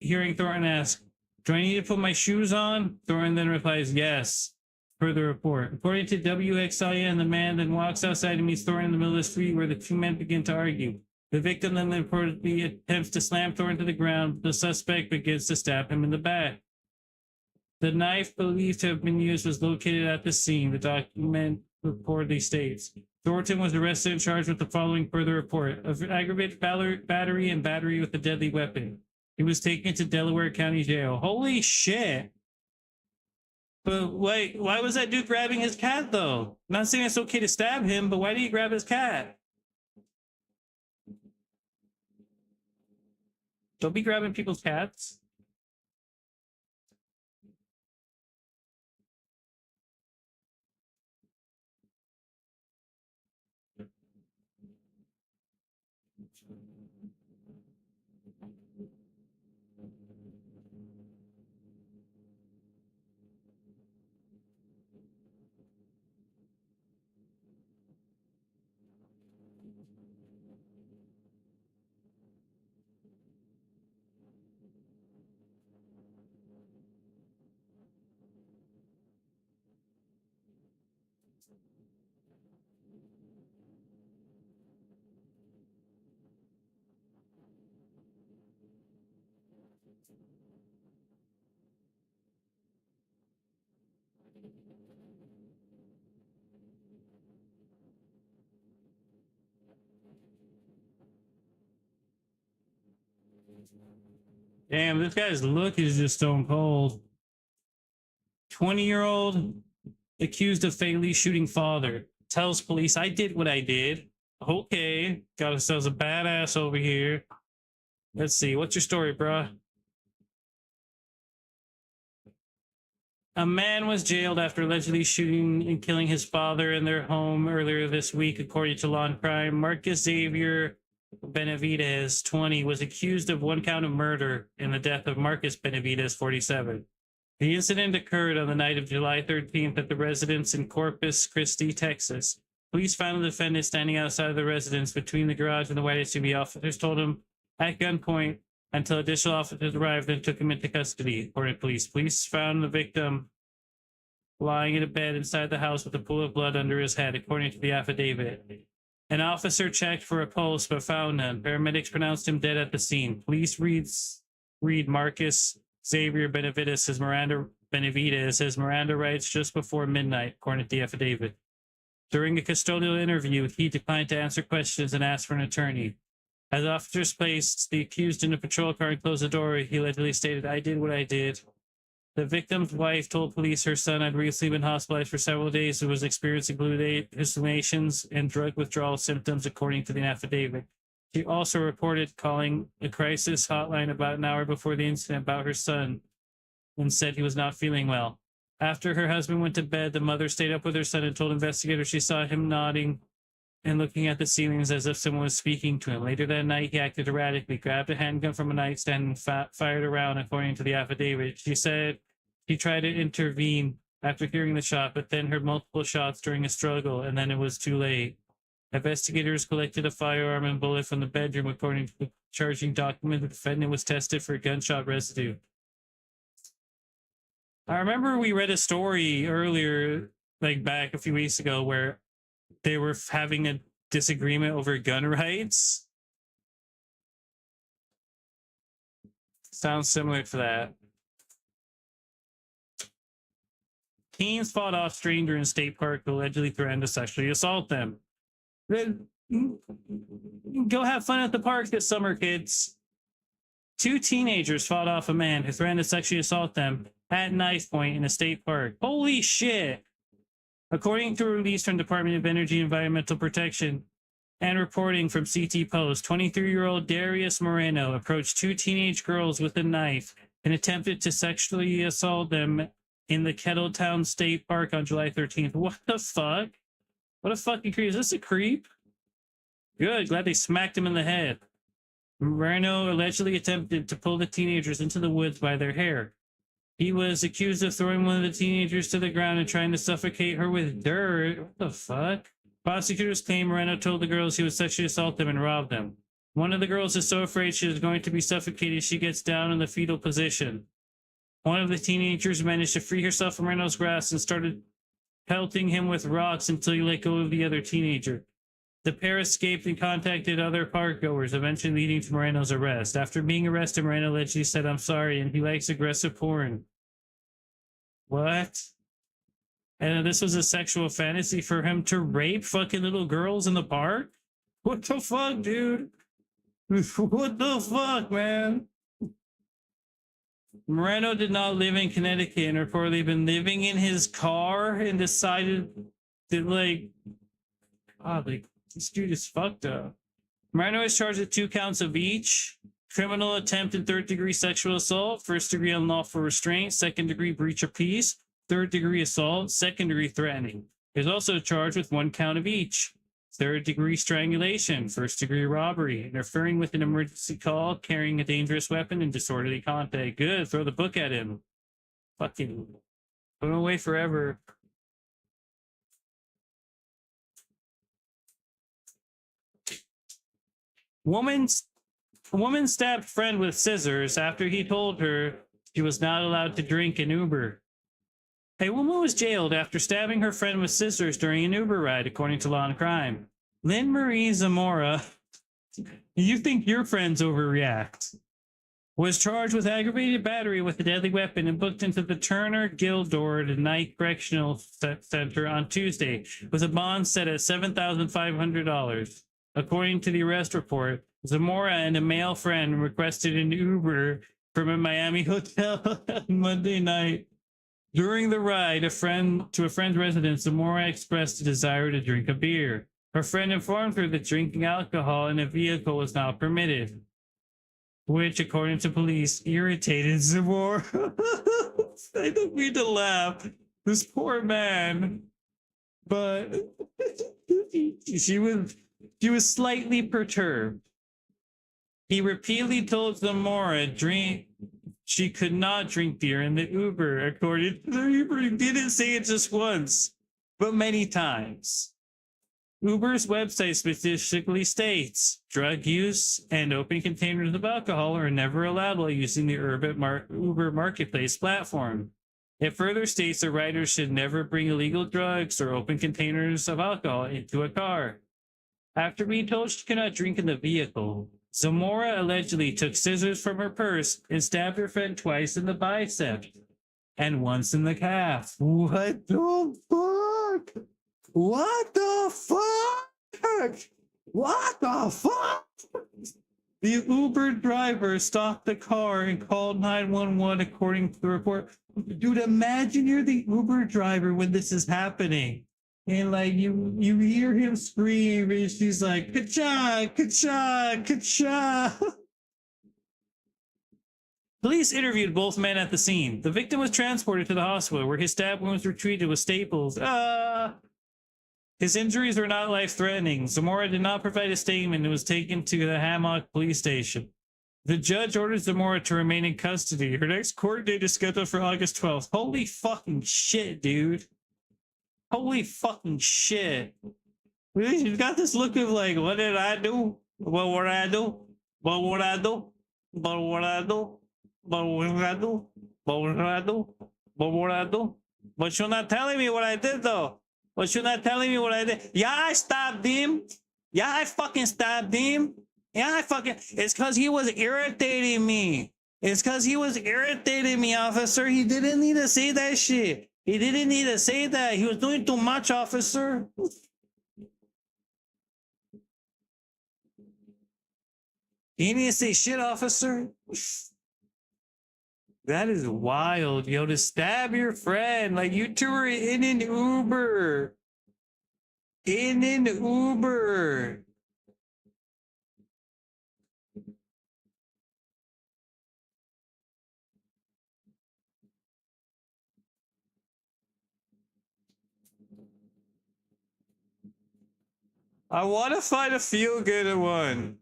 hearing Thornton ask, "Do I need to put my shoes on?" Thornton then replies, "Yes." Per the report. According to WXIN, the man then walks outside and meets Thornton in the middle of the street where the two men begin to argue. The victim then reportedly attempts to slam Thornton to the ground. The suspect begins to stab him in the back. The knife believed to have been used was located at the scene, the document reportedly states. Thornton was arrested and charged with the following per the report: of aggravated battery and battery with a deadly weapon. He was taken to Delaware County Jail. Holy shit. But wait, why was that dude grabbing his cat though? Not saying it's okay to stab him, but why did he grab his cat? Don't be grabbing people's cats. Damn, this guy's look is just stone cold. 20-year-old accused of fatally shooting father tells police, I did what I did. Okay, got ourselves a badass over here. Let's see, what's your story, bruh? A man was jailed after allegedly shooting and killing his father in their home earlier this week, according to Law and Crime. Marcus Xavier Benavides, 20, was accused of one count of murder in the death of Marcus Benavides, 47. The incident occurred on the night of July 13th at the residence in Corpus Christi, Texas. Police found the defendant standing outside of the residence between the garage and the white SUV. Officers told him at gunpoint until additional officers arrived and took him into custody, according to police. Police found the victim lying in a bed inside the house with a pool of blood under his head, according to the affidavit. An officer checked for a pulse but found none. Paramedics pronounced him dead at the scene. Police read Marcus Xavier Benavides as Miranda rights just before midnight, according to the affidavit. During a custodial interview, he declined to answer questions and asked for an attorney. As officers placed the accused in a patrol car and closed the door, he allegedly stated, I did what I did. The victim's wife told police her son had recently been hospitalized for several days and was experiencing hallucinations and drug withdrawal symptoms, according to the affidavit. She also reported calling a crisis hotline about an hour before the incident about her son and said he was not feeling well. After her husband went to bed, the mother stayed up with her son and told investigators she saw him nodding and looking at the ceilings as if someone was speaking to him. Later that night, he acted erratically, grabbed a handgun from a nightstand and fired around, according to the affidavit. She said she tried to intervene after hearing the shot, but then heard multiple shots during a struggle, and then it was too late. Investigators collected a firearm and bullet from the bedroom. According to the charging document, the defendant was tested for gunshot residue. I remember we read a story earlier, like back a few weeks ago, where they were having a disagreement over gun rights. Sounds similar to that. Teens fought off stranger in state park who allegedly threatened to sexually assault them. Go have fun at the park this summer, kids. 2 teenagers fought off a man who threatened to sexually assault them at knife point in a state park. Holy shit! According to a release from Department of Energy and Environmental Protection and reporting from CT Post, 23-year-old Darius Moreno approached 2 teenage girls with a knife and attempted to sexually assault them in the Kettletown State Park on July 13th. What the fuck? What a fucking creep. Is this a creep? Good. Glad they smacked him in the head. Moreno allegedly attempted to pull the teenagers into the woods by their hair. He was accused of throwing one of the teenagers to the ground and trying to suffocate her with dirt. What the fuck? Prosecutors claim Moreno told the girls he would sexually assault them and rob them. One of the girls is so afraid she is going to be suffocated, she gets down in the fetal position. One of the teenagers managed to free herself from Moreno's grasp and started pelting him with rocks until he let go of the other teenager. The pair escaped and contacted other parkgoers, eventually leading to Moreno's arrest. After being arrested, Moreno allegedly said, I'm sorry, and he likes aggressive porn. What? And this was a sexual fantasy for him to rape fucking little girls in the park? What the fuck, dude? What the fuck, man? Moreno did not live in Connecticut and reportedly been living in his car and decided that, like, this dude is fucked up. Moreno is charged with 2 counts of each criminal attempted third-degree sexual assault, first-degree unlawful restraint, second-degree breach of peace, third-degree assault, second-degree threatening. He is also charged with 1 count of each. Third-degree strangulation, first-degree robbery, interfering with an emergency call, carrying a dangerous weapon, and disorderly conduct. Good, throw the book at him. Fucking put him away forever. Woman stabbed friend with scissors after he told her she was not allowed to drink an Uber. A woman was jailed after stabbing her friend with scissors during an Uber ride, according to Law and Crime. Lynn Marie Zamora, you think your friends overreact, was charged with aggravated battery with a deadly weapon and booked into the Turner Gildord NITE Correctional Center on Tuesday with a bond set at $7,500. According to the arrest report, Zamora and a male friend requested an Uber from a Miami hotel on Monday night. During the ride, a friend's residence, Zamora expressed a desire to drink a beer. Her friend informed her that drinking alcohol in a vehicle was not permitted, which, according to police, irritated Zamora. I don't mean to laugh. This poor man. But she was slightly perturbed. He repeatedly told Zamora she could not drink beer in the Uber, according to the Uber. He didn't say it just once, but many times. Uber's website specifically states drug use and open containers of alcohol are never allowed while using the Uber marketplace platform. It further states that riders should never bring illegal drugs or open containers of alcohol into a car. After being told she cannot drink in the vehicle, Zamora allegedly took scissors from her purse and stabbed her friend twice in the bicep and once in the calf. What the fuck? What the fuck? What the fuck? The Uber driver stopped the car and called 911 according to the report. Dude, imagine you're the Uber driver when this is happening. And like you hear him scream and she's like, ka-cha, ka-cha, ka-cha. Police interviewed both men at the scene. The victim was transported to the hospital where his stab wound was treated with staples. His injuries were not life-threatening. Zamora did not provide a statement and was taken to the Hammock police station. The judge ordered Zamora to remain in custody. Her next court date is scheduled for August 12th. Holy fucking shit, dude. Holy fucking shit. She's got this look of like, what did I do? What would I do? What would I do? What would I do? What would I do? What would I do? What would I do? But you're not telling me what I did though. But you're not telling me what I did. Yeah, I stabbed him. Yeah, I fucking stabbed him. Yeah, it's because he was irritating me. It's because he was irritating me, officer. He didn't need to say that shit. He didn't need to say that. He was doing too much, officer. He didn't need to say shit, officer. That is wild, yo, to stab your friend. Like, you two were in an Uber. In an Uber. I want to find a feel-good one.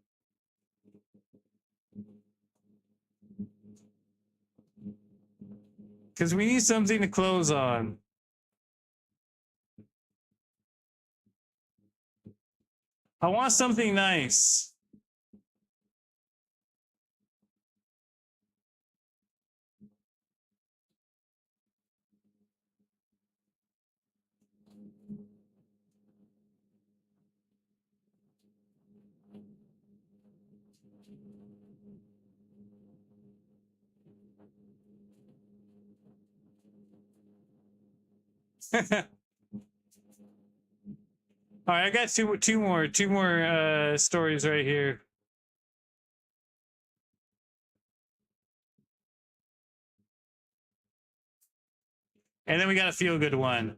Because we need something to close on. I want something nice. All right, I got two more stories right here. And then we got a feel-good one.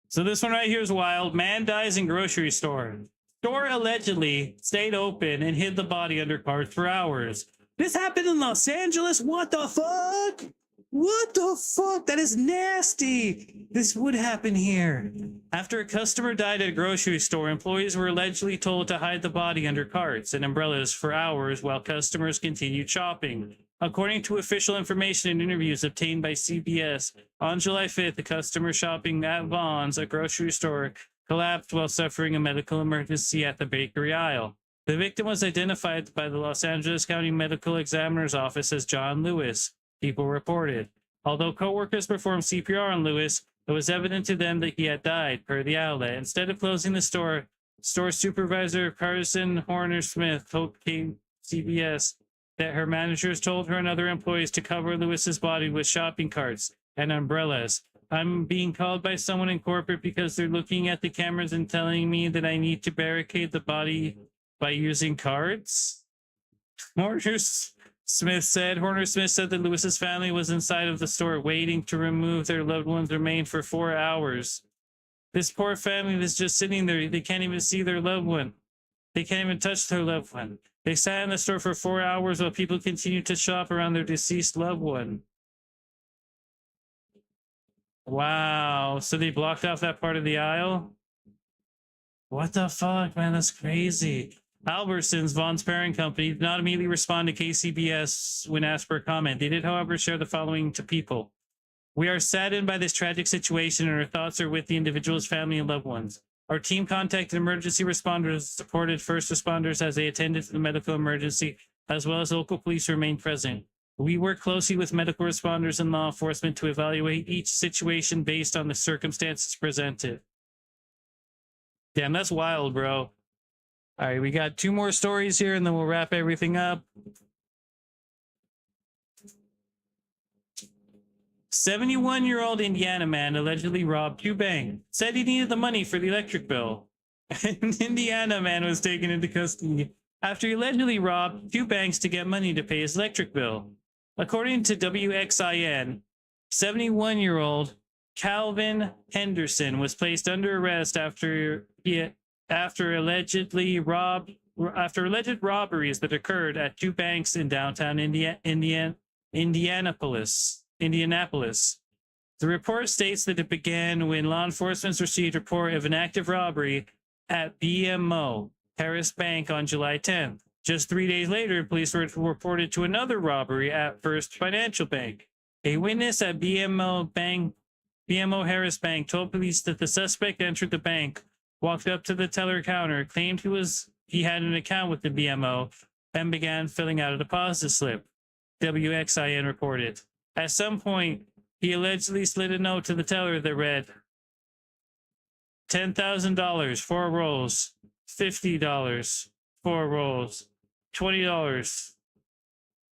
So this one right here is wild. Man dies in grocery store. Store allegedly stayed open and hid the body under carts for hours. This happened in Los Angeles? What the fuck? What the fuck? That is nasty. This would happen here. After a customer died at a grocery store, employees were allegedly told to hide the body under carts and umbrellas for hours while customers continued shopping. According to official information and interviews obtained by CBS, on July 5th, a customer shopping at Vaughn's, a grocery store, collapsed while suffering a medical emergency at the bakery aisle. The victim was identified by the Los Angeles County Medical Examiner's Office as John Lewis, people reported. Although coworkers performed CPR on Lewis, it was evident to them that he had died, per the outlet. Instead of closing the store, store supervisor Carson Horner-Smith told CBS that her managers told her and other employees to cover Lewis's body with shopping carts and umbrellas. I'm being called by someone in corporate because they're looking at the cameras and telling me that I need to barricade the body by using carts? Horner-Smith said that Lewis's family was inside of the store waiting to remove their loved one's remains for 4 hours. This poor family is just sitting there. They can't even see their loved one. They can't even touch their loved one. They sat in the store for 4 hours while people continued to shop around their deceased loved one. Wow. So they blocked off that part of the aisle? What the fuck, man? That's crazy. Albertsons, Vaughn's parent company, did not immediately respond to KCBS when asked for a comment. They did, however, share the following to People. We are saddened by this tragic situation and our thoughts are with the individual's family and loved ones. Our team contacted emergency responders, supported first responders as they attended to the medical emergency, as well as local police who remained present. We work closely with medical responders and law enforcement to evaluate each situation based on the circumstances presented. Damn, that's wild, bro. All right, we got 2 more stories here and then we'll wrap everything up. 71-year-old Indiana man allegedly robbed 2 banks, said he needed the money for the electric bill. An Indiana man was taken into custody after he allegedly robbed 2 banks to get money to pay his electric bill. According to WXIN, 71-year-old Calvin Henderson was placed under arrest after alleged robberies that occurred at 2 banks in downtown Indianapolis. The report states that it began when law enforcement received a report of an active robbery at BMO Harris Bank on July 10th. Just 3 days later, police were reported to another robbery at First Financial Bank. A witness at BMO Harris Bank told police that the suspect entered the bank, walked up to the teller counter, claimed he had an account with the BMO, and began filling out a deposit slip. WXIN reported. At some point, he allegedly slid a note to the teller that read, $10,000, 4 rolls, $50, 4 rolls, $20,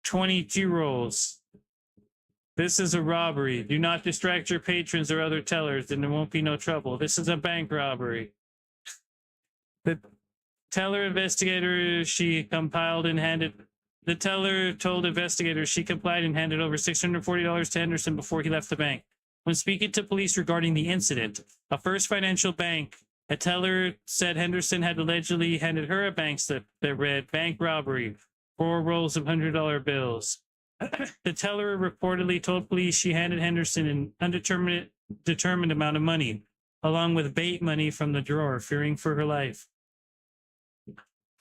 22 rolls. This is a robbery. Do not distract your patrons or other tellers, and there won't be no trouble. This is a bank robbery. The teller investigator, the teller told investigators she complied and handed over $640 to Henderson before he left the bank. When speaking to police regarding the incident, a First Financial Bank, a teller said Henderson had allegedly handed her a bank slip that read bank robbery, 4 rolls of $100 bills. The teller reportedly told police she handed Henderson an undetermined amount of money, along with bait money from the drawer, fearing for her life.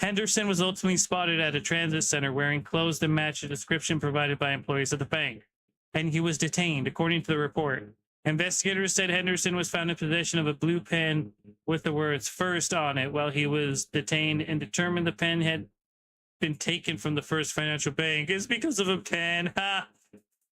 Henderson was ultimately spotted at a transit center wearing clothes that matched the description provided by employees of the bank, and he was detained, according to the report. Investigators said Henderson was found in possession of a blue pen with the words "First" on it while he was detained, and determined the pen had been taken from the First Financial Bank is because of a pen. Ha!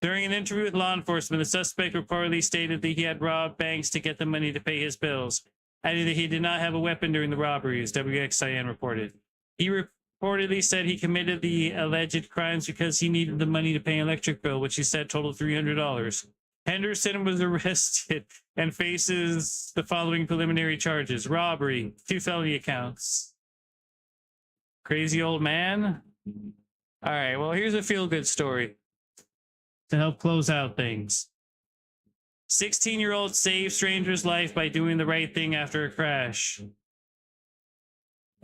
During an interview with law enforcement, the suspect reportedly stated that he had robbed banks to get the money to pay his bills, adding that he did not have a weapon during the robberies, WXIN reported. He reportedly said he committed the alleged crimes because he needed the money to pay an electric bill, which he said totaled $300. Henderson was arrested and faces the following preliminary charges: robbery, 2 felony accounts. Crazy old man. All right, well, here's a feel-good story to help close out things. 16-year-old saved stranger's life by doing the right thing after a crash.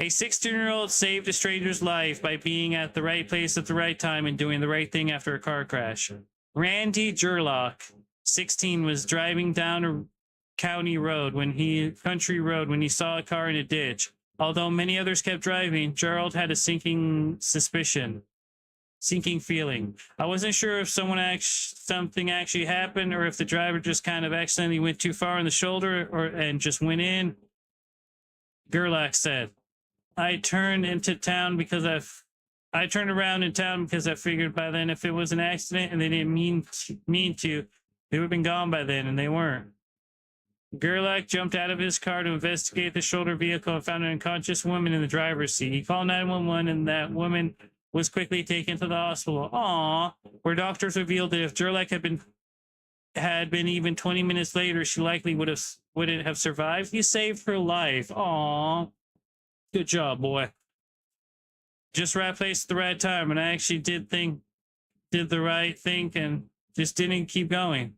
A 16-year-old saved a stranger's life by being at the right place at the right time and doing the right thing after a car crash. Randy Gerlach, 16, was driving down a country road when he saw a car in a ditch. Although many others kept driving, Gerald had a sinking feeling. I wasn't sure if something actually happened or if the driver just kind of accidentally went too far on the shoulder and just went in. Gerlach said, I turned around in town because I figured by then if it was an accident and they didn't mean to, they would have been gone by then, and they weren't. Gerlach jumped out of his car to investigate the shoulder vehicle and found an unconscious woman in the driver's seat. He called 911, and that woman was quickly taken to the hospital. Aww, where doctors revealed that if Gerlach had been even 20 minutes later, she likely wouldn't have survived. He saved her life. Aww, good job, boy. Just right place at the right time, and I actually did the right thing, and just didn't keep going.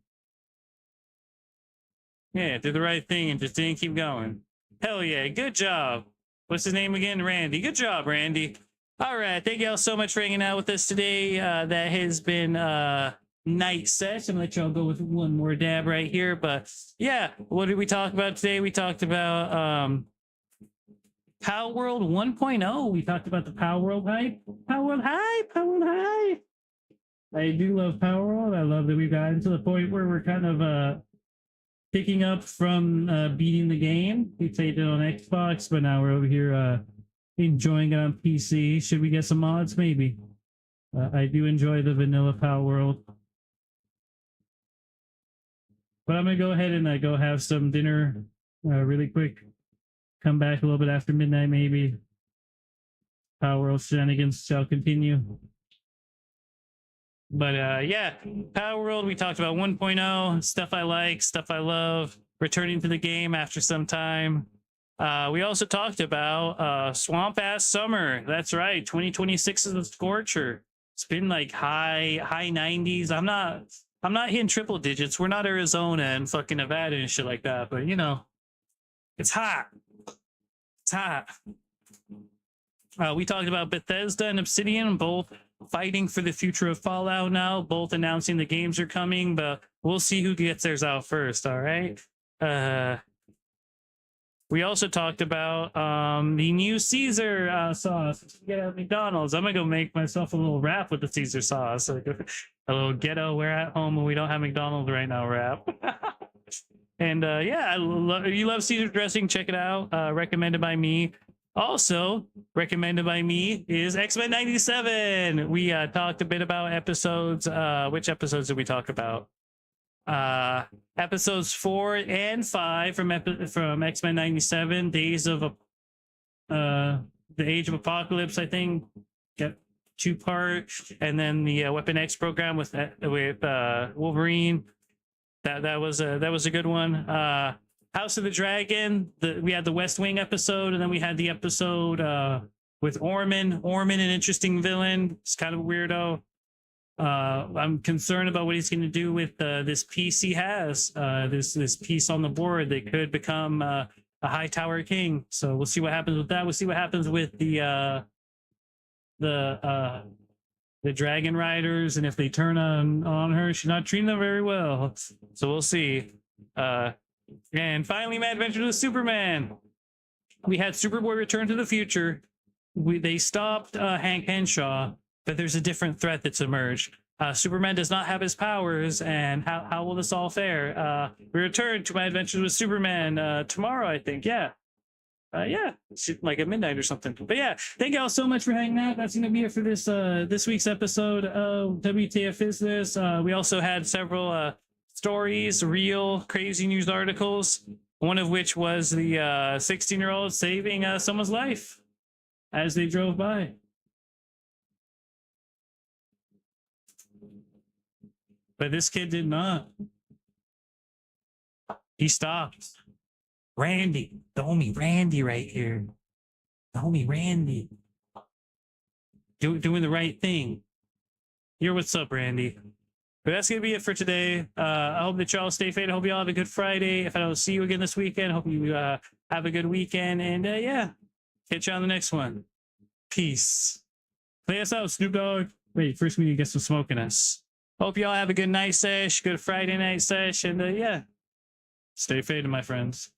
Yeah, did the right thing and just didn't keep going. Hell yeah, good job. What's his name again? Randy. Good job, Randy. All right, thank y'all so much for hanging out with us today. That has been NITE SESH. I'm gonna let y'all go with one more dab right here. But yeah, what did we talk about today? We talked about PALWORLD 1.0. We talked about the PALWORLD hype. PALWORLD hype, PALWORLD hype. I do love PALWORLD. I love that we've gotten to the point where we're kind of picking up from beating the game. We played it on Xbox, but now we're over here enjoying it on PC. Should we get some mods? Maybe. I do enjoy the vanilla PALWORLD. But I'm going to go ahead and go have some dinner really quick. Come back a little bit after midnight, maybe. PALWORLD shenanigans shall continue. But yeah, PALWORLD, we talked about 1.0, stuff I like, stuff I love, returning to the game after some time. We also talked about swamp ass summer. That's right, 2026 is a scorcher. It's been like high 90s. I'm not hitting triple digits. We're not Arizona and fucking Nevada and shit like that, but you know, it's hot. It's hot. We talked about Bethesda and Obsidian both fighting for the future of Fallout now, both announcing the games are coming, but we'll see who gets theirs out first. All right. We also talked about the new Caesar sauce you get at McDonald's. I'm gonna go make myself a little wrap with the Caesar sauce, like a little ghetto "we're at home and we don't have McDonald's right now" wrap. And yeah, if you love Caesar dressing, check it out. Recommended by me. Also recommended by me is X-Men 97. We talked a bit about episodes. Which episodes did we talk about? Episodes 4 and 5 from X-Men 97, Days of the Age of Apocalypse, I think. Got 2-part, and then the Weapon X program with Wolverine. That was a good one. House of the Dragon. We had the West Wing episode, and then we had the episode with Orman. Orman, an interesting villain. It's kind of a weirdo. I'm concerned about what he's going to do with this piece he has. This piece on the board that could become a High Tower King. So we'll see what happens with that. We'll see what happens with the Dragon Riders, and if they turn on her, she's not treating them very well. So we'll see. And finally, My Adventures with Superman. We had Superboy Return to the Future. They stopped Hank Henshaw, but there's a different threat that's emerged. Superman does not have his powers, and how will this all fare? We return to My Adventures with Superman tomorrow, I think. Yeah. Yeah, like at midnight or something. But yeah, thank y'all so much for hanging out. That's gonna be it for this week's episode of WTF Is This. We also had several stories, real crazy news articles, one of which was the 16-year-old saving someone's life as they drove by. But this kid did not. He stopped. Randy, the homie Randy right here. The homie Randy. Doing the right thing. You're what's up, Randy. But that's going to be it for today. I hope that y'all stay fit. I hope y'all have a good Friday. If I don't see you again this weekend, I hope you have a good weekend. And yeah, Catch you on the next one. Peace. Play us out, Snoop Dogg. Wait, first we need to get some smoke in us. Hope y'all have a good night sesh, good Friday night sesh, and yeah, stay faded, my friends.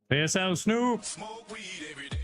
Play us out, Snoop. Smoke weed every day.